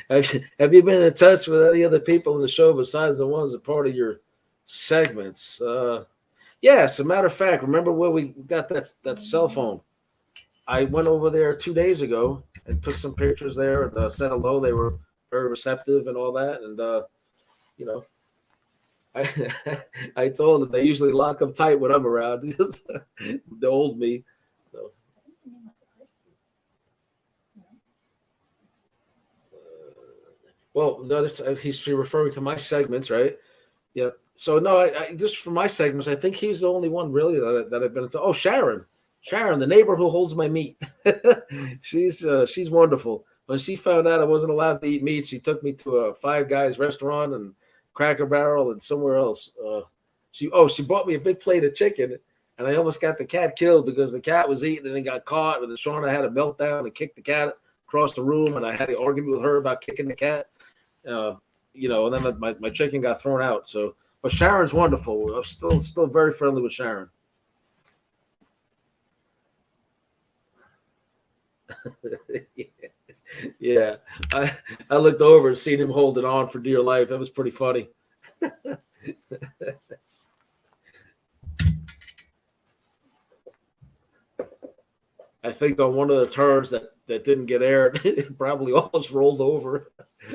Have you been in touch with any other people in the show besides the ones that are part of your segments? Yes, a matter of fact, remember where we got that cell phone? I went over there 2 days ago and took some pictures there and said hello. They were very receptive and all that. And, I told them they usually lock them tight when I'm around. The old me. So. Well, no, he's referring to my segments, right? Yeah. So no, I just for my segments, I think he's the only one really that I've been into. Oh, Sharon, the neighbor who holds my meat. She's wonderful. When she found out I wasn't allowed to eat meat, she took me to a Five Guys restaurant and Cracker Barrel and somewhere else. She bought me a big plate of chicken, and I almost got the cat killed because the cat was eating and then got caught. And then Shauna had a meltdown and kicked the cat across the room, and I had to argue with her about kicking the cat. And then my chicken got thrown out. So, but Sharon's wonderful. I'm still very friendly with Sharon. Yeah. I looked over and seen him holding on for dear life. That was pretty funny. I think on one of the turns that didn't get aired, it probably almost rolled over.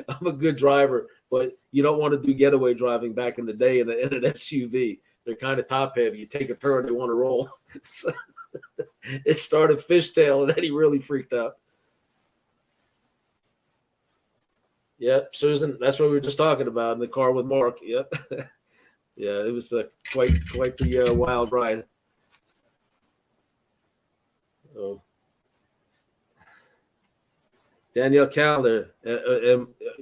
I'm a good driver, but you don't want to do getaway driving back in the day in an SUV. They're kind of top heavy. You take a turn, they want to roll. So it started fishtail, and then he really freaked out. Yep, Susan, that's what we were just talking about in the car with Mark. Yep. Yeah, it was quite the wild ride. Oh. Danielle Calendar.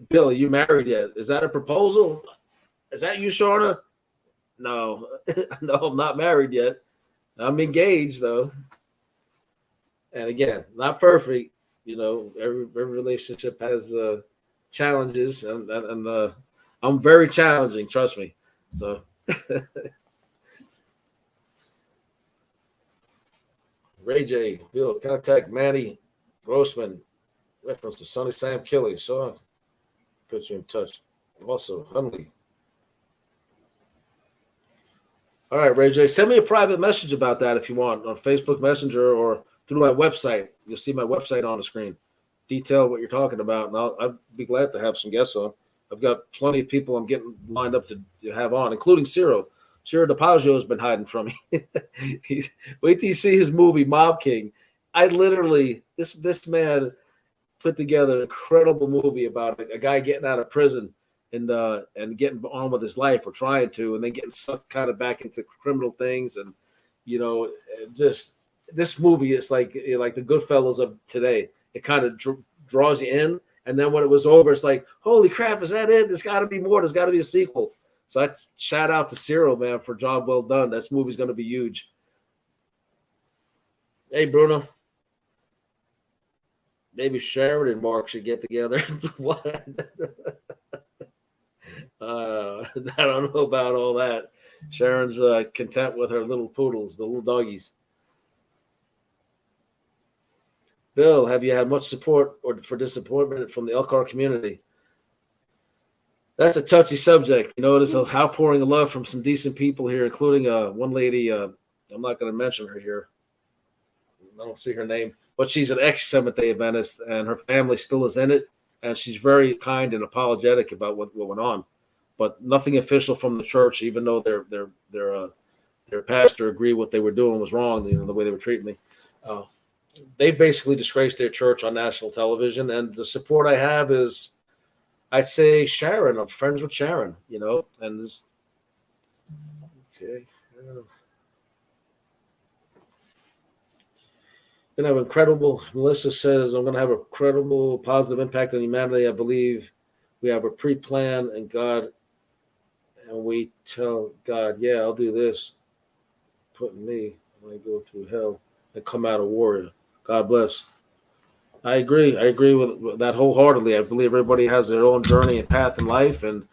Bill, are you married yet? Is that a proposal? Is that you, Shauna? No, no, I'm not married yet. I'm engaged though. And again, not perfect. Every relationship has challenges, and I'm very challenging. Trust me. So, Ray J, Bill, contact Manny Grossman. Reference to Sonny Sam Kelly. So, put you in touch. Also, Hunley. All right, Ray J, send me a private message about that if you want on Facebook Messenger or through my website. You'll see my website on the screen. Detail what you're talking about, and I'd be glad to have some guests on. I've got plenty of people I'm getting lined up to have on, including Ciro. Ciro DiPaggio has been hiding from me. Wait till you see his movie Mob King. I literally this man put together an incredible movie about a guy getting out of prison and getting on with his life, or trying to, and then getting sucked kind of back into criminal things. And just this movie is like the Goodfellas of today. It kind of draws you in, and then when it was over, it's like, holy crap, is that it? There's got to be more. There's got to be a sequel. So I shout out to Cyril, man, for job well done. This movie's going to be huge. Hey, Bruno. Maybe Sharon and Mark should get together. What? I don't know about all that. Sharon's content with her little poodles, the little doggies. Bill, have you had much support or for disappointment from the Elkhart community? That's a touchy subject. There's an outpouring of love from some decent people here, including one lady. I'm not going to mention her here. I don't see her name, but she's an ex-Seventh-day Adventist, and her family still is in it, and she's very kind and apologetic about what went on. But nothing official from the church, even though their pastor agreed what they were doing was wrong, the way they were treating me. They basically disgraced their church on national television, and the support I have is, I'd say, Sharon. I'm friends with Sharon, and this. Okay. Gonna have incredible. Melissa says, I'm gonna have a credible, positive impact on humanity. I believe we have a pre-plan, and God, and we tell God, yeah, I'll do this. Putting me when I go through hell and come out a warrior. God bless. I agree. I agree with that wholeheartedly. I believe everybody has their own journey and path in life, and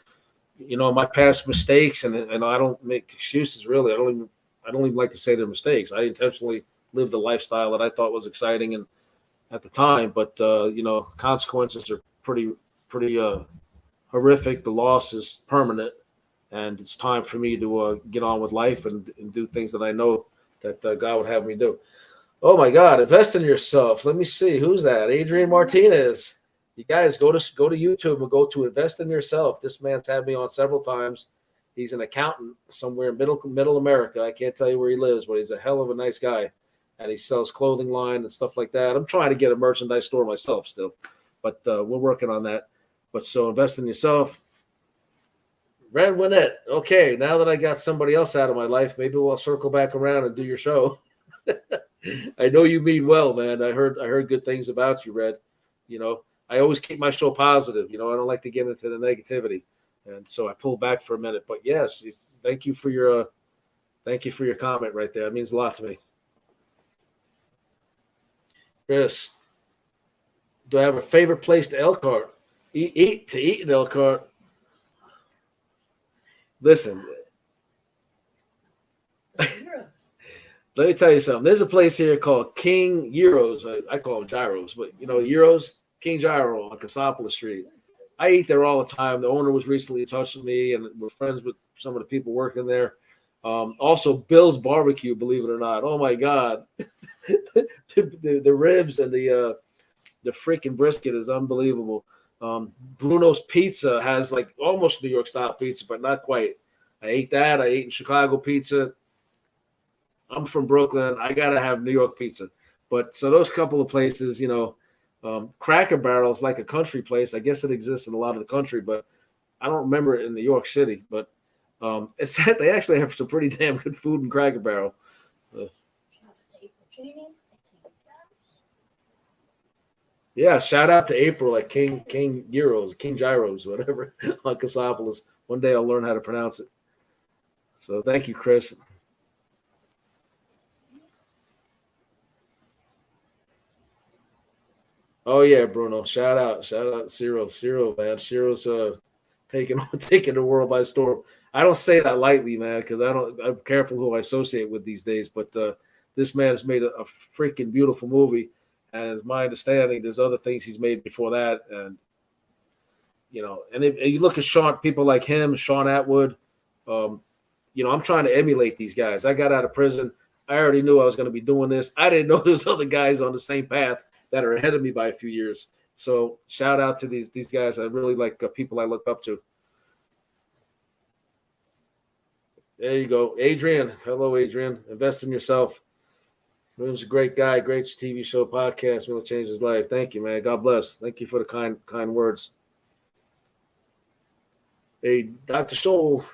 my past mistakes, and I don't make excuses. Really, I don't even like to say they're mistakes. I intentionally lived a lifestyle that I thought was exciting and at the time, but consequences are pretty horrific. The loss is permanent, and it's time for me to get on with life and do things that I know that God would have me do. Oh my God, invest in yourself. Let me see. Who's that? Adrian Martinez. You guys go to YouTube and go to Invest in Yourself. This man's had me on several times. He's an accountant somewhere in middle America. I can't tell you where he lives, but he's a hell of a nice guy. And he sells clothing line and stuff like that. I'm trying to get a merchandise store myself still, but we're working on that. But so invest in yourself. Red Winnett. Okay, now that I got somebody else out of my life, maybe we'll circle back around and do your show. I know you mean well, man. I heard good things about you, Red. I always keep my show positive. I don't like to get into the negativity, and so I pull back for a minute. But yes, thank you for your comment right there. It means a lot to me. Chris, do I have a favorite place to Elkhart? Eat in Elkhart? Listen. Let me tell you something. There's a place here called King Gyros. I call them gyros, but gyros, King Gyro on Cassopolis Street. I eat there all the time. The owner was recently in touch with me, and we're friends with some of the people working there. Also, Bill's Barbecue, believe it or not. Oh my God, the ribs and the freaking brisket is unbelievable. Bruno's Pizza has like almost New York style pizza, but not quite. I ate that. I ate in Chicago pizza. I'm from Brooklyn. I gotta have New York pizza. But so those couple of places, Cracker Barrel is like a country place. I guess it exists in a lot of the country, but I don't remember it in New York City. But they actually have some pretty damn good food in Cracker Barrel. Yeah, shout out to April at King Gyros, whatever, on Cassopolis. One day I'll learn how to pronounce it. So thank you, Chris. Oh yeah, Bruno. Shout out, Ciro, man. Ciro's taking the world by storm. I don't say that lightly, man, because I'm careful who I associate with these days. But this man has made a freaking beautiful movie, and it's my understanding there's other things he's made before that, and and if you look at people like him, Sean Atwood. I'm trying to emulate these guys. I got out of prison. I already knew I was going to be doing this. I didn't know there's other guys on the same path that are ahead of me by a few years. So shout out to these guys. I really like people I look up to. There you go. Adrian. Hello, Adrian. Invest in yourself. William's a great guy, great TV show, podcast. Will change his life. Thank you, man. God bless. Thank you for the kind words. Hey, Dr. Soul,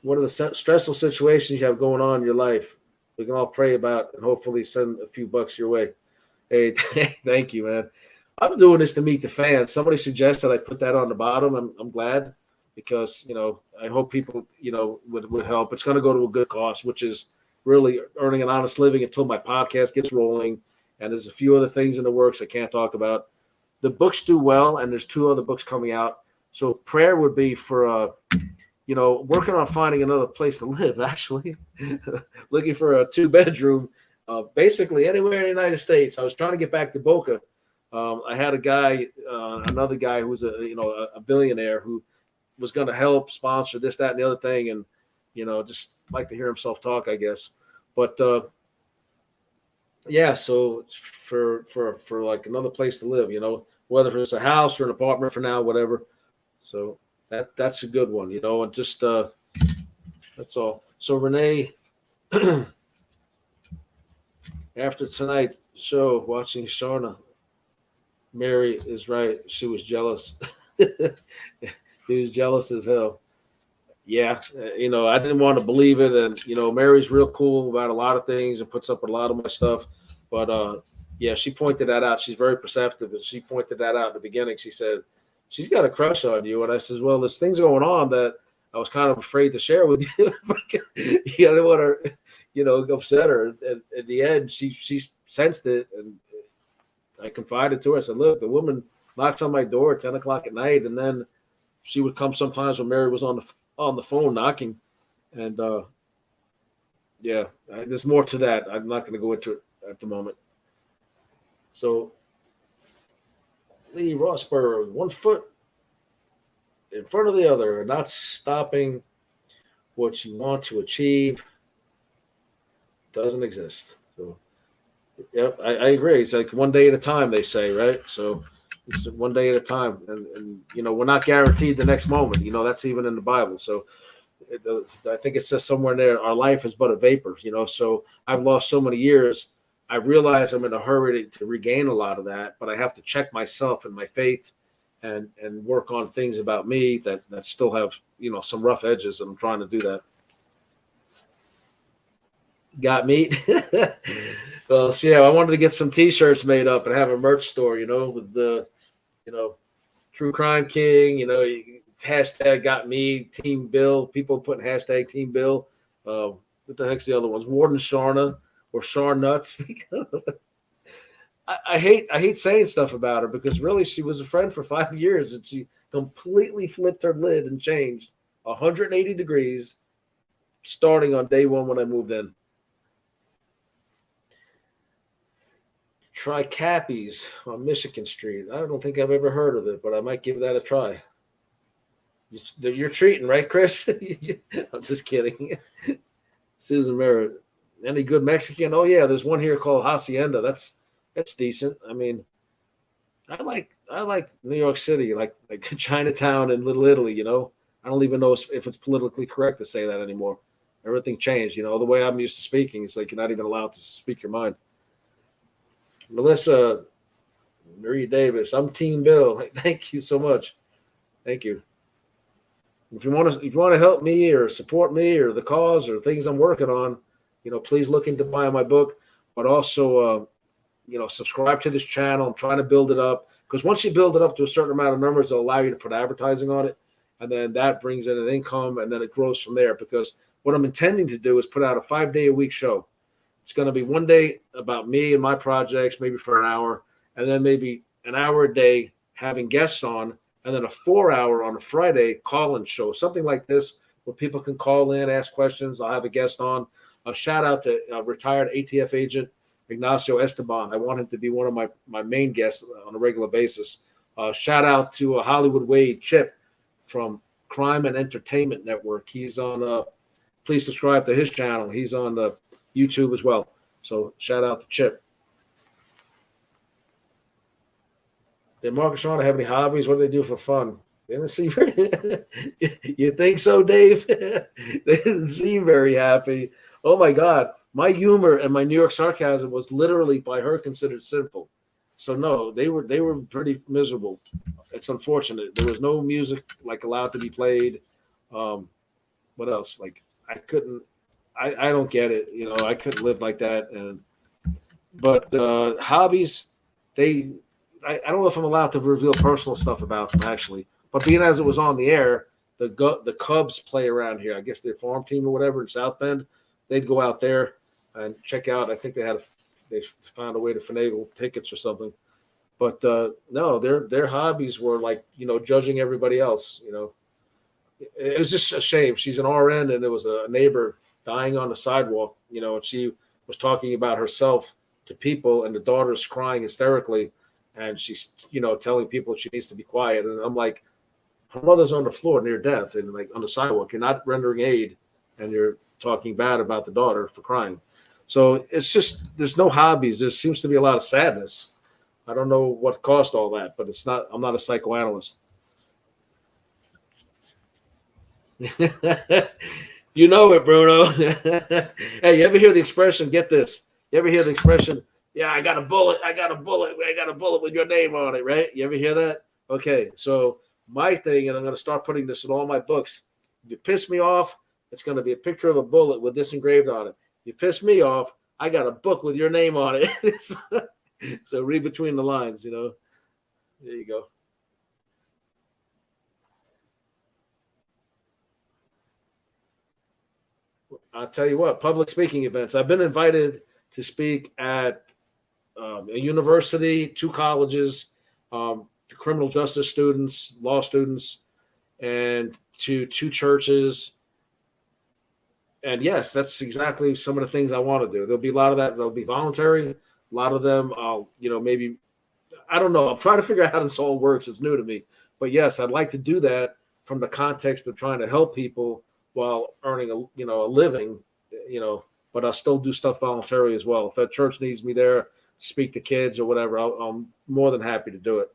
what are the stressful situations you have going on in your life? We can all pray about and hopefully send a few bucks your way. Hey, thank you, man. I'm doing this to meet the fans. Somebody suggested I put that on the bottom. I'm glad because, I hope people, would help. It's going to go to a good cause, which is really earning an honest living until my podcast gets rolling. And there's a few other things in the works I can't talk about. The books do well, and there's 2 other books coming out. So prayer would be for, working on finding another place to live, actually. Looking for a 2-bedroom, basically anywhere in the United States. I was trying to get back to Boca. I had another guy who was a billionaire who was going to help sponsor this, that, and the other thing. And, just like to hear himself talk, I guess. But, yeah, so for like another place to live, whether it's a house or an apartment for now, whatever. So that's a good one, and just that's all. So Renee, after tonight's show, watching Shauna, Mary is right. She was jealous. She was jealous as hell. Yeah, I didn't want to believe it, and Mary's real cool about a lot of things and puts up with a lot of my stuff, but yeah, she pointed that out. She's very perceptive, and she pointed that out in the beginning. She said she's got a crush on you, and I says, well, there's things going on that I was kind of afraid to share with you. I didn't want to, upset her. And at the end, she sensed it, and I confided to her. I said, look, the woman knocks on my door at 10 o'clock at night, and then she would come sometimes when Mary was on the phone knocking, and yeah, there's more to that. I'm not going to go into it at the moment. So Lee Rosberg, 1 foot in front of the other, not stopping what you want to achieve doesn't exist. So, yep, I agree. It's like one day at a time, they say, right? So it's one day at a time, and we're not guaranteed the next moment. That's even in the Bible. So I think it says somewhere in there, our life is but a vapor. So I've lost so many years. I realize I'm in a hurry to regain a lot of that, but I have to check myself and my faith and work on things about me that still have, some rough edges, and I'm trying to do that. Got meat? Well, so yeah, I wanted to get some T-shirts made up and have a merch store, with the, True Crime King, hashtag got me, Team Bill, people putting hashtag Team Bill. What the heck's the other ones? Warden Shauna or Shar Nuts. I hate saying stuff about her because really she was a friend for 5 years, and she completely flipped her lid and changed 180 degrees starting on day 1 when I moved in. Try Cappy's on Michigan Street. I don't think I've ever heard of it, but I might give that a try. You're treating, right, Chris? I'm just kidding. Susan Merritt. Any good Mexican? Oh yeah, there's one here called Hacienda. That's decent. I mean, I like New York City, like Chinatown and Little Italy. I don't even know if it's politically correct to say that anymore. Everything changed. The way I'm used to speaking, it's like you're not even allowed to speak your mind. Melissa, Marie Davis, I'm Team Bill. Thank you so much. Thank you. If you want to help me or support me or the cause or things I'm working on, please look into buying my book. But also, subscribe to this channel. I'm trying to build it up, because once you build it up to a certain amount of numbers, it'll allow you to put advertising on it. And then that brings in an income, and then it grows from there. Because what I'm intending to do is put out a 5-day-a-week show. It's going to be one day about me and my projects, maybe for an hour, and then maybe an hour a day having guests on, and then a 4-hour on a Friday call-in show, something like this, where people can call in, ask questions. I'll have a guest on. A shout out to retired ATF agent Ignacio Esteban. I want him to be one of my main guests on a regular basis. Shout out to Hollywood Wade Chip from Crime and Entertainment Network. He's on. Please subscribe to his channel. He's on YouTube as well. So shout out to Chip. Did Mark and Shauna have any hobbies? What do they do for fun? They didn't seem very. You think so, Dave? They didn't seem very happy. Oh my God, my humor and my New York sarcasm was literally by her considered sinful. So no, they were pretty miserable. It's unfortunate. There was no music allowed to be played. What else? I couldn't. I don't get it. I couldn't live like that. But hobbies, I don't know if I'm allowed to reveal personal stuff about them actually. But being as it was on the air, the Cubs play around here. I guess their farm team or whatever in South Bend. They'd go out there and check out. I think they found a way to finagle tickets or something. But no, their hobbies were judging everybody else. It was just a shame. She's an RN, and there was a neighbor dying on the sidewalk. And she was talking about herself to people, and the daughter's crying hysterically, and she's telling people she needs to be quiet. And I'm like, her mother's on the floor near death, and on the sidewalk. You're not rendering aid, and you're talking bad about the daughter for crying. So it's just, there's no hobbies. There seems to be a lot of sadness. I don't know what caused all that, but I'm not a psychoanalyst. You know it, Bruno. Hey, you ever hear the expression? Get this. You ever hear the expression? Yeah, I got a bullet with your name on it, right? You ever hear that? Okay, so my thing, and I'm going to start putting this in all my books. If you piss me off, it's going to be a picture of a bullet with this engraved on it. You piss me off, I got a book with your name on it. So read between the lines, There you go. I'll tell you what, public speaking events. I've been invited to speak at a university, 2 colleges, to criminal justice students, law students, and to 2 churches. And yes, that's exactly some of the things I want to do. There'll be a lot of that. They'll be voluntary. A lot of them, I'll, maybe, I don't know. I'm trying to figure out how this all works. It's new to me. But yes, I'd like to do that from the context of trying to help people while earning a living, but I'll still do stuff voluntarily as well. If that church needs me there, speak to kids or whatever, I'm more than happy to do it.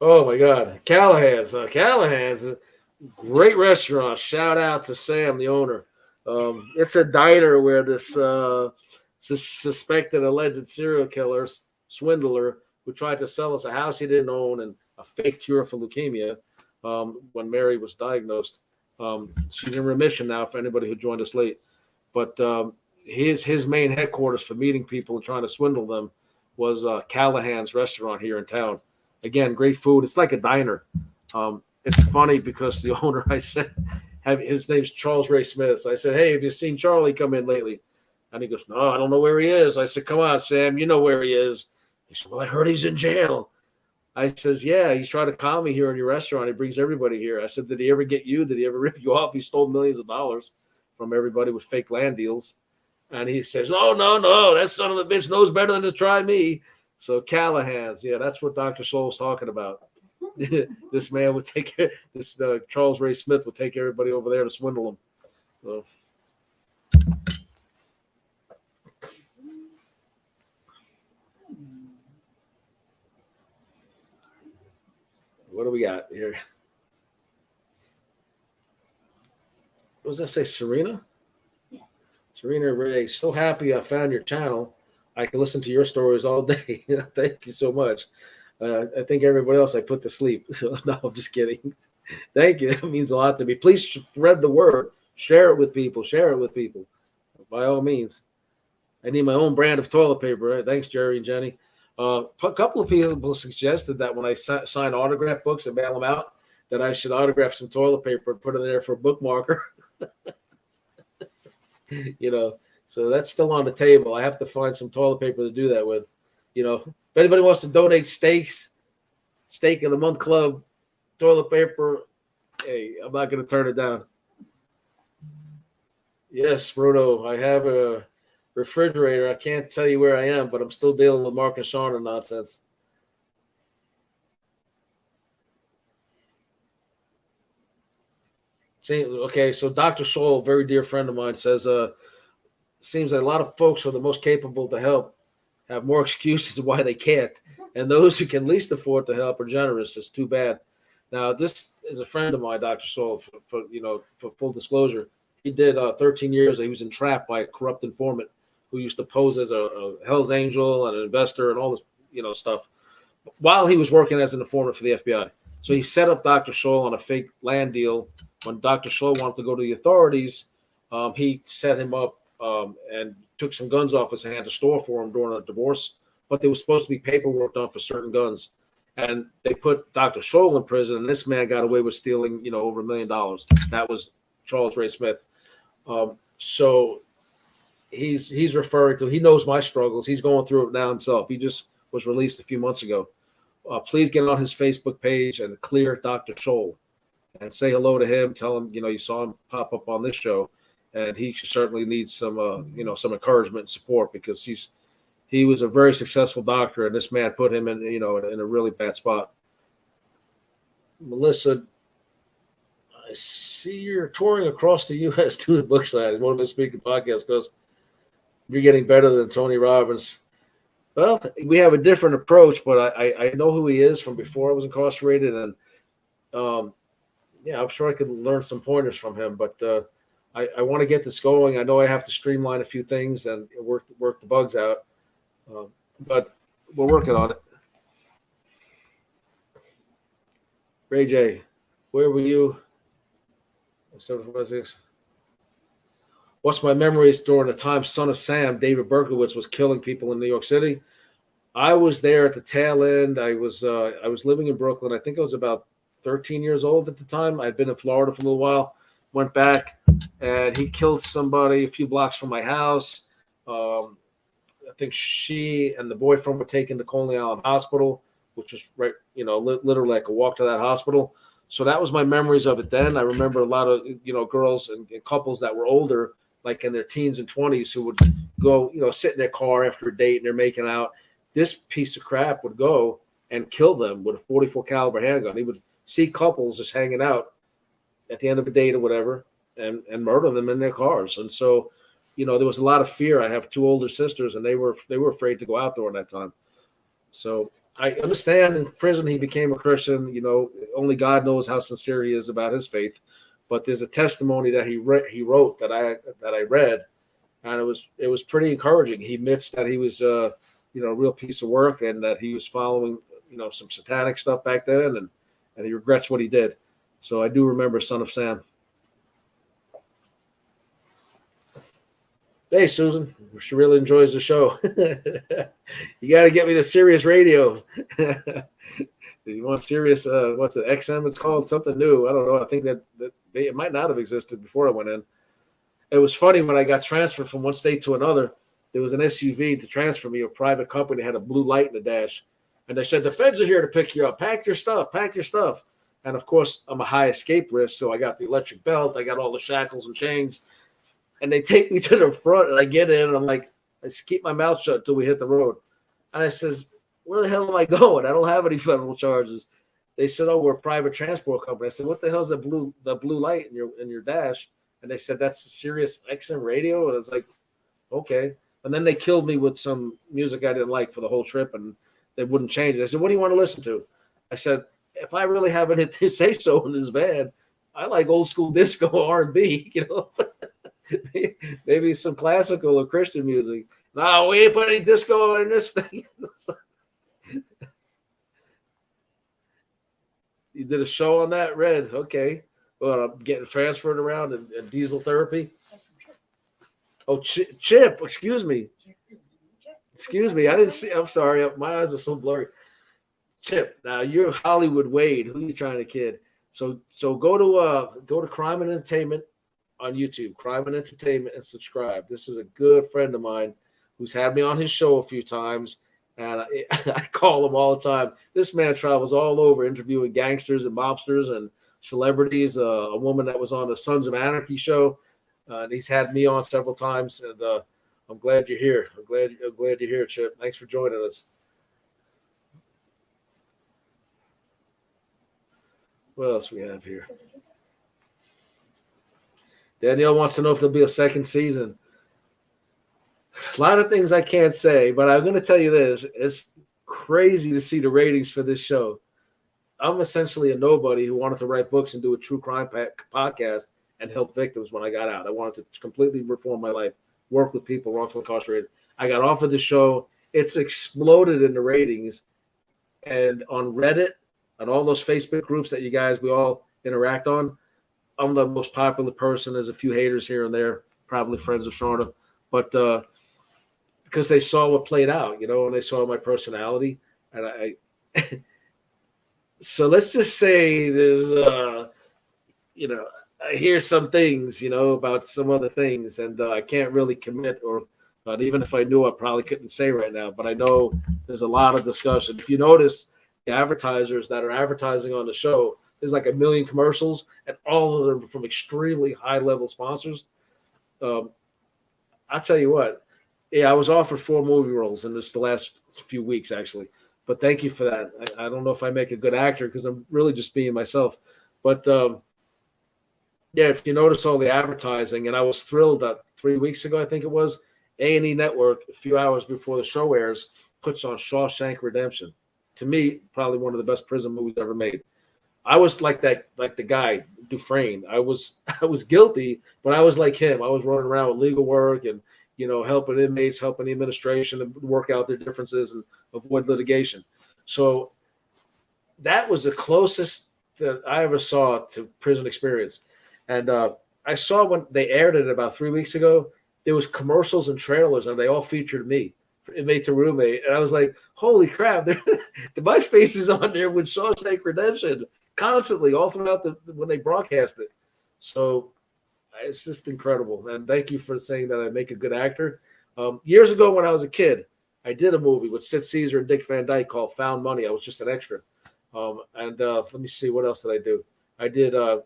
Oh my God, Callahan's. Callahan's, great restaurant. Shout out to Sam, the owner. It's a diner where this suspected alleged serial killer, swindler, who tried to sell us a house he didn't own and a fake cure for leukemia when Mary was diagnosed. She's in remission now for anybody who joined us late. But his main headquarters for meeting people and trying to swindle them was Callahan's restaurant here in town. Again, great food. It's like a diner. It's funny because the owner, I said, his name's Charles Ray Smith. So I said, hey, have you seen Charlie come in lately? And he goes, no, I don't know where he is. I said, come on, Sam, you know where he is. He said, well, I heard he's in jail. I says, yeah, he's trying to call me here in your restaurant. He brings everybody here. I said, did he ever get you? Did he ever rip you off? He stole millions of dollars from everybody with fake land deals. And he says, no, that son of a bitch knows better than to try me. So Callahan's, yeah, that's what Dr. Soul's talking about. This man would take care, Charles Ray Smith would take everybody over there to swindle him. So. What do we got here? What does that say, Serena? Yes. Serena Ray, so happy I found your channel. I can listen to your stories all day. Thank you so much. I think everybody else I put to sleep. So, no, I'm just kidding. Thank you. That means a lot to me. Please spread the word. Share it with people. Share it with people. By all means. I need my own brand of toilet paper. Right? Thanks, Jerry and Jenny. A couple of people suggested that when I sign autograph books and mail them out, that I should autograph some toilet paper and put it in there for a bookmarker. So that's still on the table. I have to find some toilet paper to do that with. If anybody wants to donate steak of the month club, toilet paper, hey, I'm not going to turn it down. Yes, Bruno, I have a refrigerator. I can't tell you where I am, but I'm still dealing with Mark and Shauna nonsense. Okay, so Dr. Scholl, a very dear friend of mine, says seems that a lot of folks who are the most capable to help have more excuses of why they can't, and those who can least afford to help are generous. It's too bad. Now, this is a friend of mine, Dr. Scholl, for full disclosure. He did 13 years. He was entrapped by a corrupt informant who used to pose as a Hell's Angel and an investor and all this, stuff while he was working as an informant for the FBI. So he set up Dr. Scholl on a fake land deal. When Dr. Scholl wanted to go to the authorities, he set him up and took some guns off his hand to store for him during a divorce. But there was supposed to be paperwork done for certain guns. And they put Dr. Scholl in prison, and this man got away with stealing, over $1 million. That was Charles Ray Smith. So he's referring to, he knows my struggles. He's going through it now himself. He just was released a few months ago. Please get on his Facebook page and clear Dr. Scholl and say hello to him. Tell him, you saw him pop up on this show, and he certainly needs some, some encouragement and support, because he was a very successful doctor, and this man put him in, in a really bad spot. Melissa, I see you're touring across the U.S. doing book signings. One of the speaking podcasts goes, you're getting better than Tony Robbins. Well, we have a different approach, but I know who he is from before I was incarcerated, and I'm sure I could learn some pointers from him. But I want to get this going. I know I have to streamline a few things and work the bugs out, but we're working on it. Ray J, where were you? 756. What's my memories during the time Son of Sam, David Berkowitz, was killing people in New York City? I was there at the tail end. I was living in Brooklyn. I think I was about 13 years old at the time. I'd been in Florida for a little while. Went back, and he killed somebody a few blocks from my house. I think she and the boyfriend were taken to Coney Island Hospital, which was right, literally like a walk to that hospital. So that was my memories of it then. I remember a lot of, girls and couples that were older, like in their teens and 20s, who would go, sit in their car after a date and they're making out. This piece of crap would go and kill them with a 44 caliber handgun. He would see couples just hanging out at the end of a date or whatever and murder them in their cars. And so, there was a lot of fear. I have two older sisters, and they were afraid to go out during that time. So I understand in prison he became a Christian. Only God knows how sincere he is about his faith. But there's a testimony that he wrote that I read, and it was pretty encouraging. He admits that he was a real piece of work, and that he was following some satanic stuff back then, and he regrets what he did. So I do remember Son of Sam. Hey, Susan, she really enjoys the show. You got to get me to Sirius Radio. You want Sirius? What's it? XM? It's called something new. I don't know. I think that it might not have existed before I went in. It was funny when I got transferred from one state to another. There was an SUV to transfer me. A private company had a blue light in the dash, and they said the feds are here to pick you up. Pack your stuff. Pack your stuff. And of course, I'm a high escape risk, so I got the electric belt. I got all the shackles and chains. And they take me to the front, and I get in, and I'm like, I just keep my mouth shut until we hit the road. And I says, where the hell am I going? I don't have any federal charges. They said, oh, we're a private transport company. I said, what the hell is that blue light in your dash? And they said, that's the Sirius XM radio. And I was like, okay. And then they killed me with some music I didn't like for the whole trip, and they wouldn't change it. I said, what do you want to listen to? I said, if I really have anything to say so in this van, I like old school disco R&B, Maybe some classical or Christian music. No, we ain't put any disco in this thing. You did a show on that, Red. Okay. Well, I'm getting transferred around and diesel therapy. Oh, Chip, excuse me. Excuse me. I didn't see. I'm sorry. My eyes are so blurry. Chip, now you're Hollywood Wade. Who are you trying to kid? So go to Crime and Entertainment on YouTube, Crime and Entertainment, and subscribe. This is a good friend of mine who's had me on his show a few times, and I call him all the time. This man travels all over interviewing gangsters and mobsters and celebrities. A woman that was on the Sons of Anarchy show, and he's had me on several times. And I'm glad you're here. I'm glad you're here, Chip. Thanks for joining us. What else we have here? Danielle wants to know if there'll be a second season. A lot of things I can't say, but I'm going to tell you this. It's crazy to see the ratings for this show. I'm essentially a nobody who wanted to write books and do a true crime podcast and help victims when I got out. I wanted to completely reform my life, work with people wrongfully incarcerated. I got offered the show. It's exploded in the ratings. And on Reddit, on all those Facebook groups that we all interact on, I'm the most popular person. There's a few haters here and there, probably friends of Shauna, but because they saw what played out, and they saw my personality, and I so let's just say there's, I hear some things, about some other things, and I can't really commit, but even if I knew, I probably couldn't say right now. But I know there's a lot of discussion. If you notice, the advertisers that are advertising on the show, there's like 1 million commercials, and all of them from extremely high-level sponsors. I'll tell you what. Yeah, I was offered 4 movie roles in the last few weeks, actually. But thank you for that. I don't know if I make a good actor because I'm really just being myself. But, yeah, if you notice all the advertising, and I was thrilled that 3 weeks ago, I think it was, A&E Network, a few hours before the show airs, puts on Shawshank Redemption. To me, probably one of the best prison movies ever made. I was like the guy Dufresne. I was guilty, but I was like him. I was running around with legal work and helping inmates, helping the administration to work out their differences and avoid litigation. So that was the closest that I ever saw to prison experience. And I saw when they aired it about 3 weeks ago, there was commercials and trailers, and they all featured me, inmate to roommate. And I was like, holy crap, my face is on there with Shawshank Redemption constantly all throughout when they broadcast it. So it's just incredible. And thank you for saying that I make a good actor. Years ago when I was a kid, I did a movie with Sid Caesar and Dick Van Dyke called Found Money. I was just an extra. And let me see, what else did I do? I did, let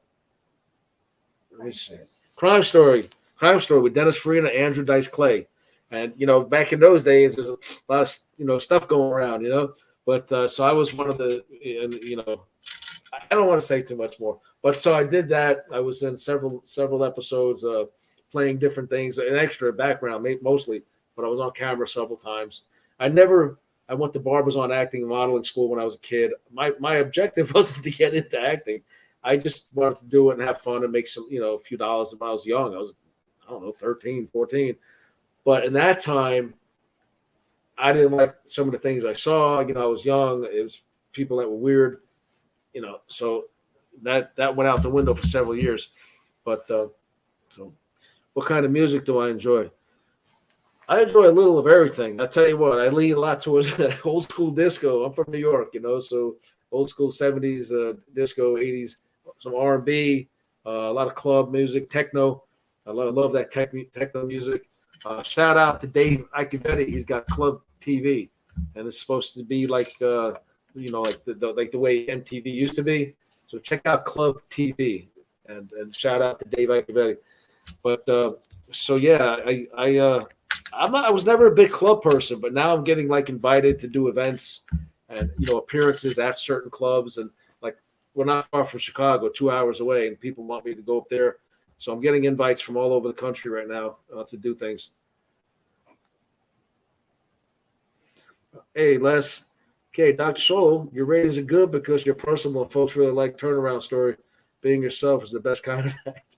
me see, Crime Story with Dennis Farina, Andrew Dice Clay. And, back in those days, there's a lot of, stuff going around, But so I was one of the, I don't want to say too much more. But so I did that. I was in several episodes playing different things, an extra background mostly, but I was on camera several times. I went to Barbizon acting and modeling school when I was a kid. My objective wasn't to get into acting. I just wanted to do it and have fun and make some, a few dollars when I was young. I don't know, 13, 14. But in that time, I didn't like some of the things I saw. I was young. It was people that were weird, so that went out the window for several years. But so what kind of music do I enjoy? I enjoy a little of everything. I tell you what, I lean a lot towards old school disco. I'm from New York, so old school 70s disco, 80s, some R&B, a lot of club music, techno. I love that techno music. Shout out to Dave Icovetti. He's got Club TV, and it's supposed to be like like the way MTV used to be. So check out Club TV, and shout out to Dave Icovetti. But so yeah, I was never a big club person, but now I'm getting invited to do events and appearances at certain clubs, and we're not far from Chicago, 2 hours away, and people want me to go up there. So I'm getting invites from all over the country right now to do things. Hey, Les. Okay, Dr. Soul, your ratings are good because you're personable and folks really like turnaround story. Being yourself is the best kind of act.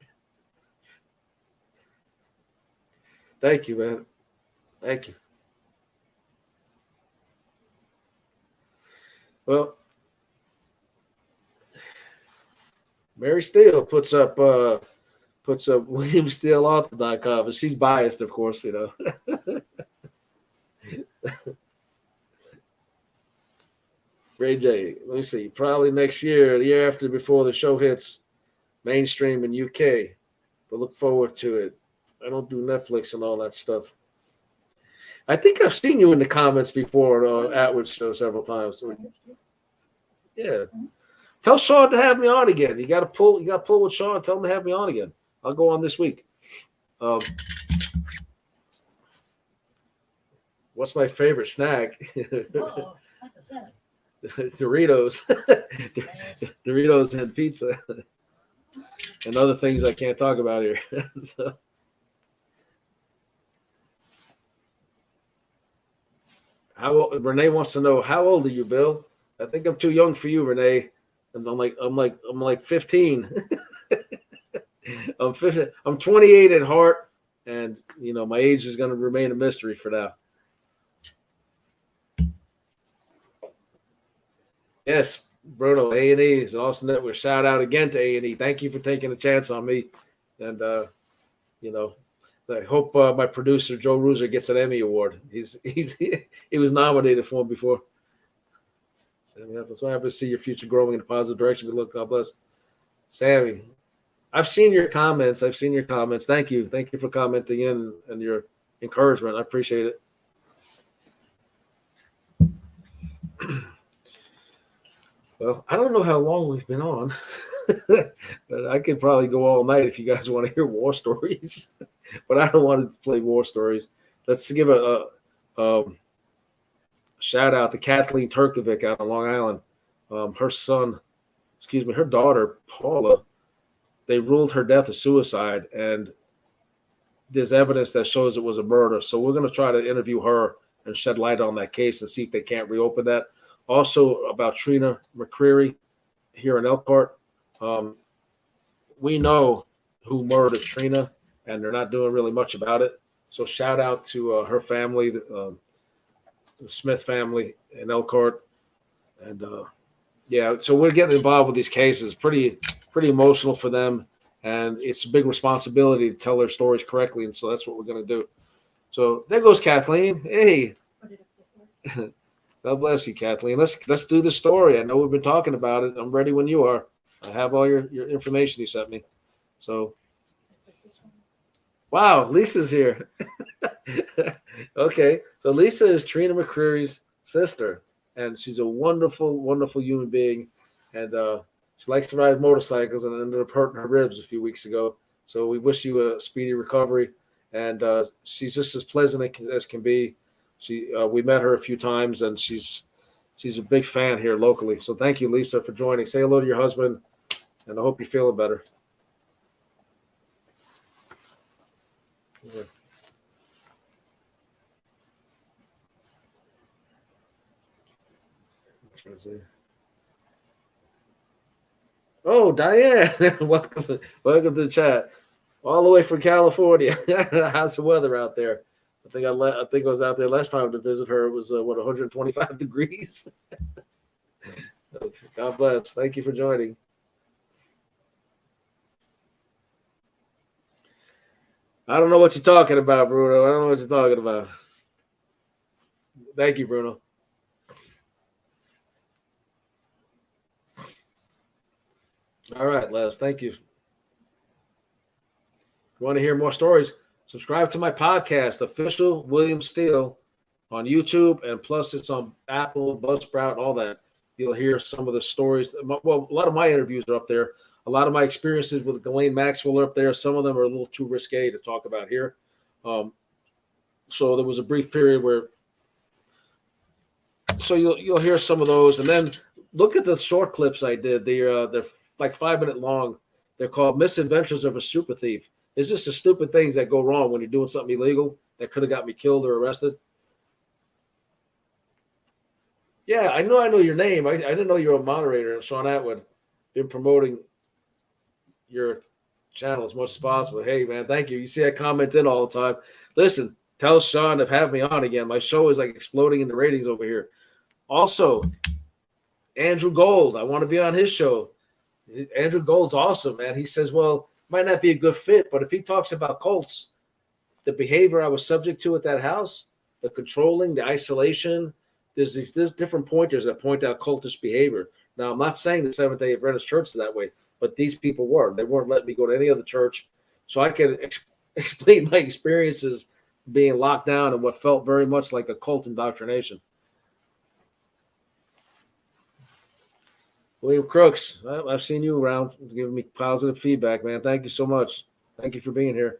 Thank you, man. Thank you. Well, Mary Steele puts up WilliamSteeleAuthor.com, and she's biased, of course, you know. Ray J, let me see. Probably next year, the year after, before the show hits mainstream in UK. But look forward to it. I don't do Netflix and all that stuff. I think I've seen you in the comments before on Atwood show several times. So, yeah. Tell Sean to have me on again. You got to pull with Sean. Tell him to have me on again. I'll go on this week. What's my favorite snack? Doritos. Doritos and pizza. And other things I can't talk about here. So. Renee wants to know, how old are you, Bill? I think I'm too young for you, Renee. And I'm like 15. I'm 15. I'm 28 at heart, and you know my age is going to remain a mystery for now. Yes, Bruno, A&E is an awesome network. Shout out again to A&E. Thank you for taking a chance on me, and you know, I hope my producer Joe Ruzer gets an Emmy award. He was nominated for one before. Sammy, I'm so happy to see your future growing in a positive direction. Good luck. God bless. Sammy, I've seen your comments. Thank you for commenting in and your encouragement. I appreciate it. Well, I don't know how long we've been on, but I could probably go all night if you guys want to hear war stories. But I don't want to play war stories. Let's give a shout out to Kathleen Turkovic out on Long Island. Her daughter, Paula, they ruled her death a suicide, and there's evidence that shows it was a murder. So we're going to try to interview her and shed light on that case and see if they can't reopen that. Also about Trina McCreary here in Elkhart. We know who murdered Trina, and they're not doing really much about it. So shout out to her family, the Smith family in Elkhart. And yeah, so we're getting involved with these cases. Pretty emotional for them, and it's a big responsibility to tell their stories correctly. And so that's what we're going to do. So there goes Kathleen. Hey. God bless you, Kathleen. Let's do the story. I know we've been talking about it. I'm ready when you are. I have all your information you sent me. So, wow, Lisa's here. Okay, so Lisa is Trina McCreary's sister, and she's a wonderful, wonderful human being. And she likes to ride motorcycles and ended up hurting her ribs a few weeks ago. So we wish you a speedy recovery. And she's just as pleasant as can be. We met her a few times, and she's a big fan here locally. So thank you, Lisa, for joining. Say hello to your husband, and I hope you're feeling better. Oh, Diane, welcome to the chat, all the way from California. How's the weather out there? I think I was out there last time to visit her. It was 125 degrees. God bless. Thank you for joining. I don't know what you're talking about, Bruno. I don't know what you're talking about. Thank you, Bruno. All right, Les. Thank you. If you want to hear more stories, subscribe to my podcast, Official William Steele, on YouTube, and plus it's on Apple, Buzzsprout, all that. You'll hear some of the stories. Well, a lot of my interviews are up there. A lot of my experiences with Ghislaine Maxwell are up there. Some of them are a little too risque to talk about here. So there was a brief period where. So you'll hear some of those, and then look at the short clips I did. They're like 5 minute long. They're called Misadventures of a Super Thief. It's just the stupid things that go wrong when you're doing something illegal that could have got me killed or arrested. Yeah, I know your name. I didn't know you were a moderator, Sean Atwood. Been promoting your channel as much as possible. Hey, man, thank you. You see I comment in all the time. Listen, tell Sean to have me on again. My show is like exploding in the ratings over here. Also, Andrew Gold, I want to be on his show. Andrew Gold's awesome, man. He says, well, might not be a good fit, but if he talks about cults, the behavior I was subject to at that house, the controlling, the isolation, there's these different pointers that point out cultish behavior. Now, I'm not saying the Seventh-day Adventist Church is that way, but these people were. They weren't letting me go to any other church. So I can explain my experiences being locked down and what felt very much like a cult indoctrination. William Crooks, I've seen you around giving me positive feedback, man. Thank you so much. Thank you for being here.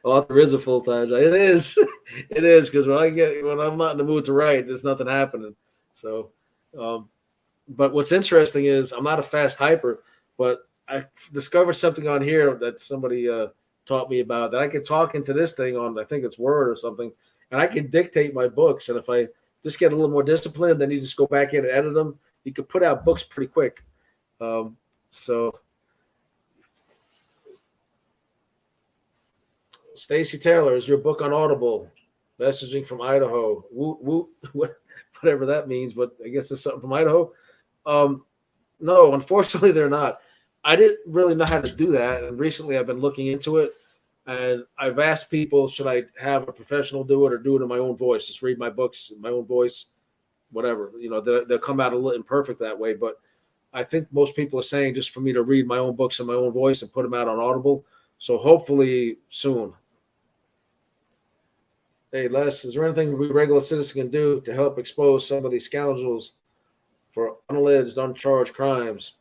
Well, there is a full-time job. It is because when I'm not in the mood to write, there's nothing happening. So, but what's interesting is I'm not a fast typer, but I discovered something on here that somebody taught me about that I can talk into this thing on, I think it's Word or something, and I can dictate my books. And if I just get a little more disciplined, then you just go back in and edit them. You can put out books pretty quick. So Stacy Taylor, is your book on Audible? Messaging from Idaho. Woo, whatever that means, but I guess it's something from Idaho. No, unfortunately, they're not. I didn't really know how to do that, and recently I've been looking into it, and I've asked people, should I have a professional do it or do it in my own voice? Just read my books in my own voice, whatever. They'll come out a little imperfect that way, but I think most people are saying just for me to read my own books in my own voice and put them out on Audible. So hopefully soon. Hey, Les, is there anything we regular citizens can do to help expose some of these scoundrels for unalleged, uncharged crimes?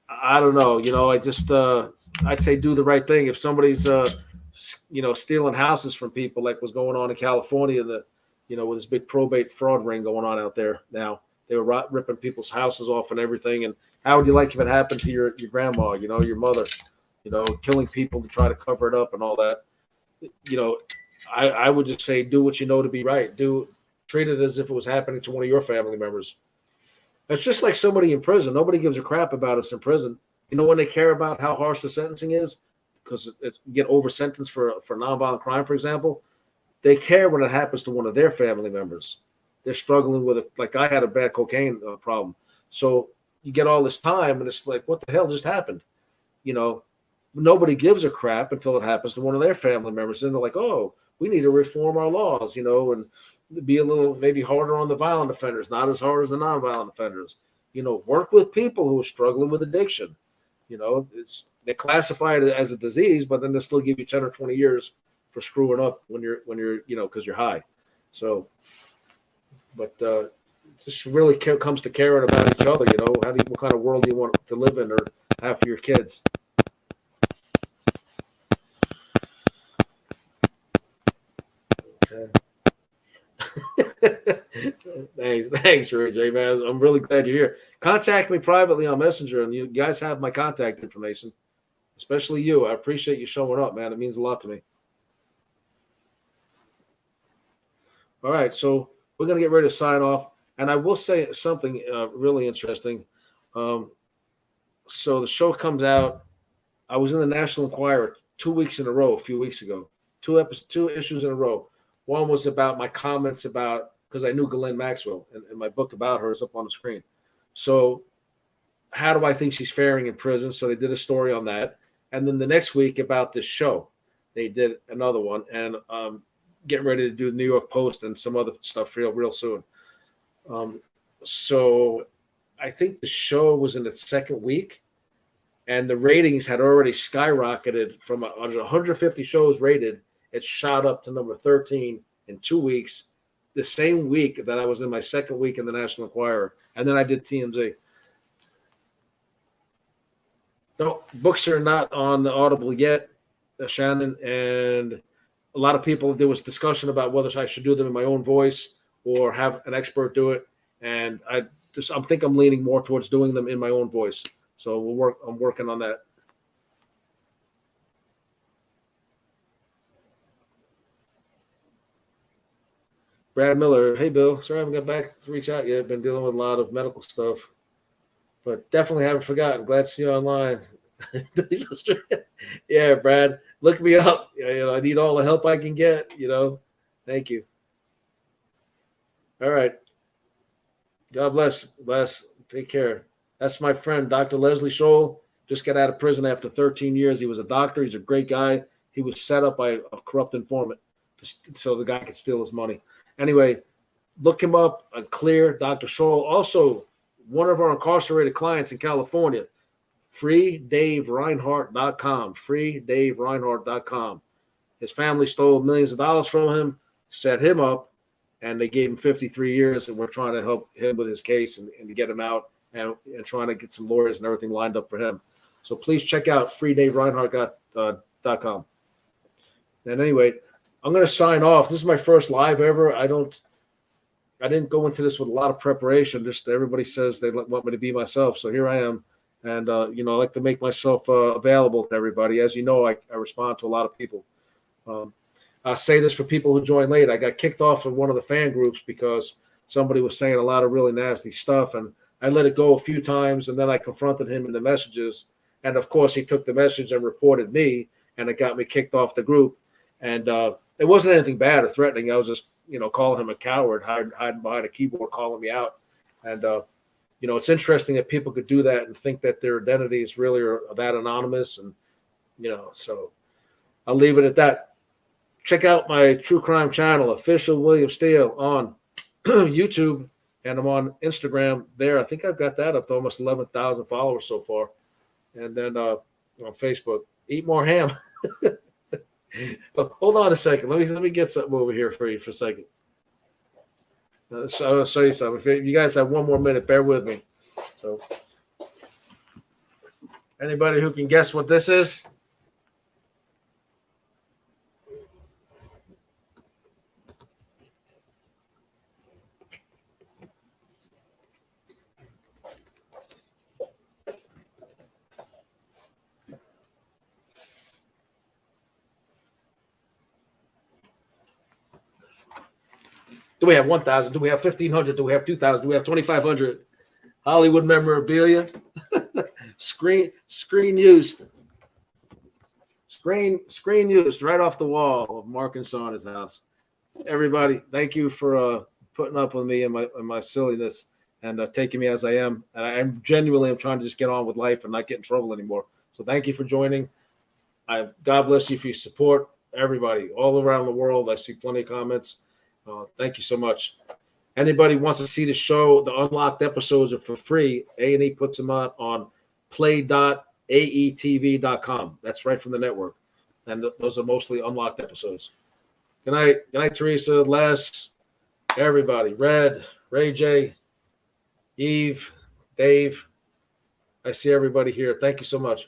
I don't know. I just I'd say do the right thing. If somebody's stealing houses from people, like was going on in California, with this big probate fraud ring going on out there now, they were ripping people's houses off and everything. And how would you like if it happened to your grandma, your mother, killing people to try to cover it up and all that? I would just say do what you know to be right. Treat it as if it was happening to one of your family members. It's just like somebody in prison. Nobody gives a crap about us in prison. When they care about how harsh the sentencing is, because you get over sentenced for nonviolent crime, for example, they care when it happens to one of their family members. They're struggling with it. Like I had a bad cocaine problem. So you get all this time and it's like, what the hell just happened? Nobody gives a crap until it happens to one of their family members. And they're like, oh, we need to reform our laws, and be a little maybe harder on the violent offenders, not as hard as the nonviolent offenders. Work with people who are struggling with addiction. They classify it as a disease, but then they still give you 10 or 20 years for screwing up when you're because you're high. So, but this really comes to caring about each other. What kind of world do you want to live in or have for your kids? Thanks, Ray J, man. I'm really glad you're here. Contact me privately on Messenger, and you guys have my contact information, especially you. I appreciate you showing up, man. It means a lot to me. All right, so we're going to get ready to sign off, and I will say something really interesting. So the show comes out. I was in the National Enquirer 2 weeks in a row a few weeks ago, two issues in a row. One was about my comments about, because I knew Ghislaine Maxwell, and my book about her is up on the screen. So how do I think she's faring in prison? So they did a story on that. And then the next week about this show, they did another one, and getting ready to do the New York Post and some other stuff real soon. So I think the show was in its second week, and the ratings had already skyrocketed from 150 shows rated. It shot up to number 13 in 2 weeks, the same week that I was in my second week in the National Enquirer. And then I did TMZ. No, books are not on the Audible yet, Shannon. And a lot of people, there was discussion about whether I should do them in my own voice or have an expert do it. And I think I'm leaning more towards doing them in my own voice. So I'm working on that. Brad Miller, hey Bill, sorry I haven't got back to reach out yet. I've been dealing with a lot of medical stuff, but definitely haven't forgotten. Glad to see you online. Yeah, Brad, look me up. I need all the help I can get. Thank you. All right. God bless. Bless. Take care. That's my friend, Dr. Leslie Scholl. Just got out of prison after 13 years. He was a doctor. He's a great guy. He was set up by a corrupt informant so the guy could steal his money. Anyway, look him up on Clear, Dr. Scholl. Also, one of our incarcerated clients in California, freedavereinhart.com, freedavereinhart.com. His family stole millions of dollars from him, set him up, and they gave him 53 years, and we're trying to help him with his case and to get him out and trying to get some lawyers and everything lined up for him. So please check out freedavereinhart.com. And anyway, I'm going to sign off. This is my first live ever. I didn't go into this with a lot of preparation. Just everybody says they want me to be myself. So here I am. And, I like to make myself available to everybody. As you know, I respond to a lot of people. I say this for people who join late. I got kicked off of one of the fan groups because somebody was saying a lot of really nasty stuff. And I let it go a few times. And then I confronted him in the messages. And, of course, he took the message and reported me. And it got me kicked off the group. And it wasn't anything bad or threatening. I was just, calling him a coward, hiding behind a keyboard, calling me out. And, it's interesting that people could do that and think that their identity is really that anonymous. And, so I'll leave it at that. Check out my true crime channel, Official William Steele, on YouTube. And I'm on Instagram there. I think I've got that up to almost 11,000 followers so far. And then on Facebook, Eat More Ham. Hold on a second. Let me get something over here for you for a second. So I'll show you something. If you guys have one more minute, bear with me. So, anybody who can guess what this is? Do we have 1,000? Do we have 1,500? Do we have 2,000? Do we have 2,500? Hollywood memorabilia. Screen used. Screen used right off the wall of Mark and Shauna's house. Everybody, thank you for putting up with me and my silliness and taking me as I am. And I'm genuinely trying to just get on with life and not get in trouble anymore. So thank you for joining. God bless you for your support. Everybody, all around the world. I see plenty of comments. Thank you so much. Anybody wants to see the show, the unlocked episodes are for free. A&E puts them on play.aetv.com. That's right from the network. And those are mostly unlocked episodes. Good night. Good night, Teresa, Les, everybody. Red, Ray J, Eve, Dave. I see everybody here. Thank you so much.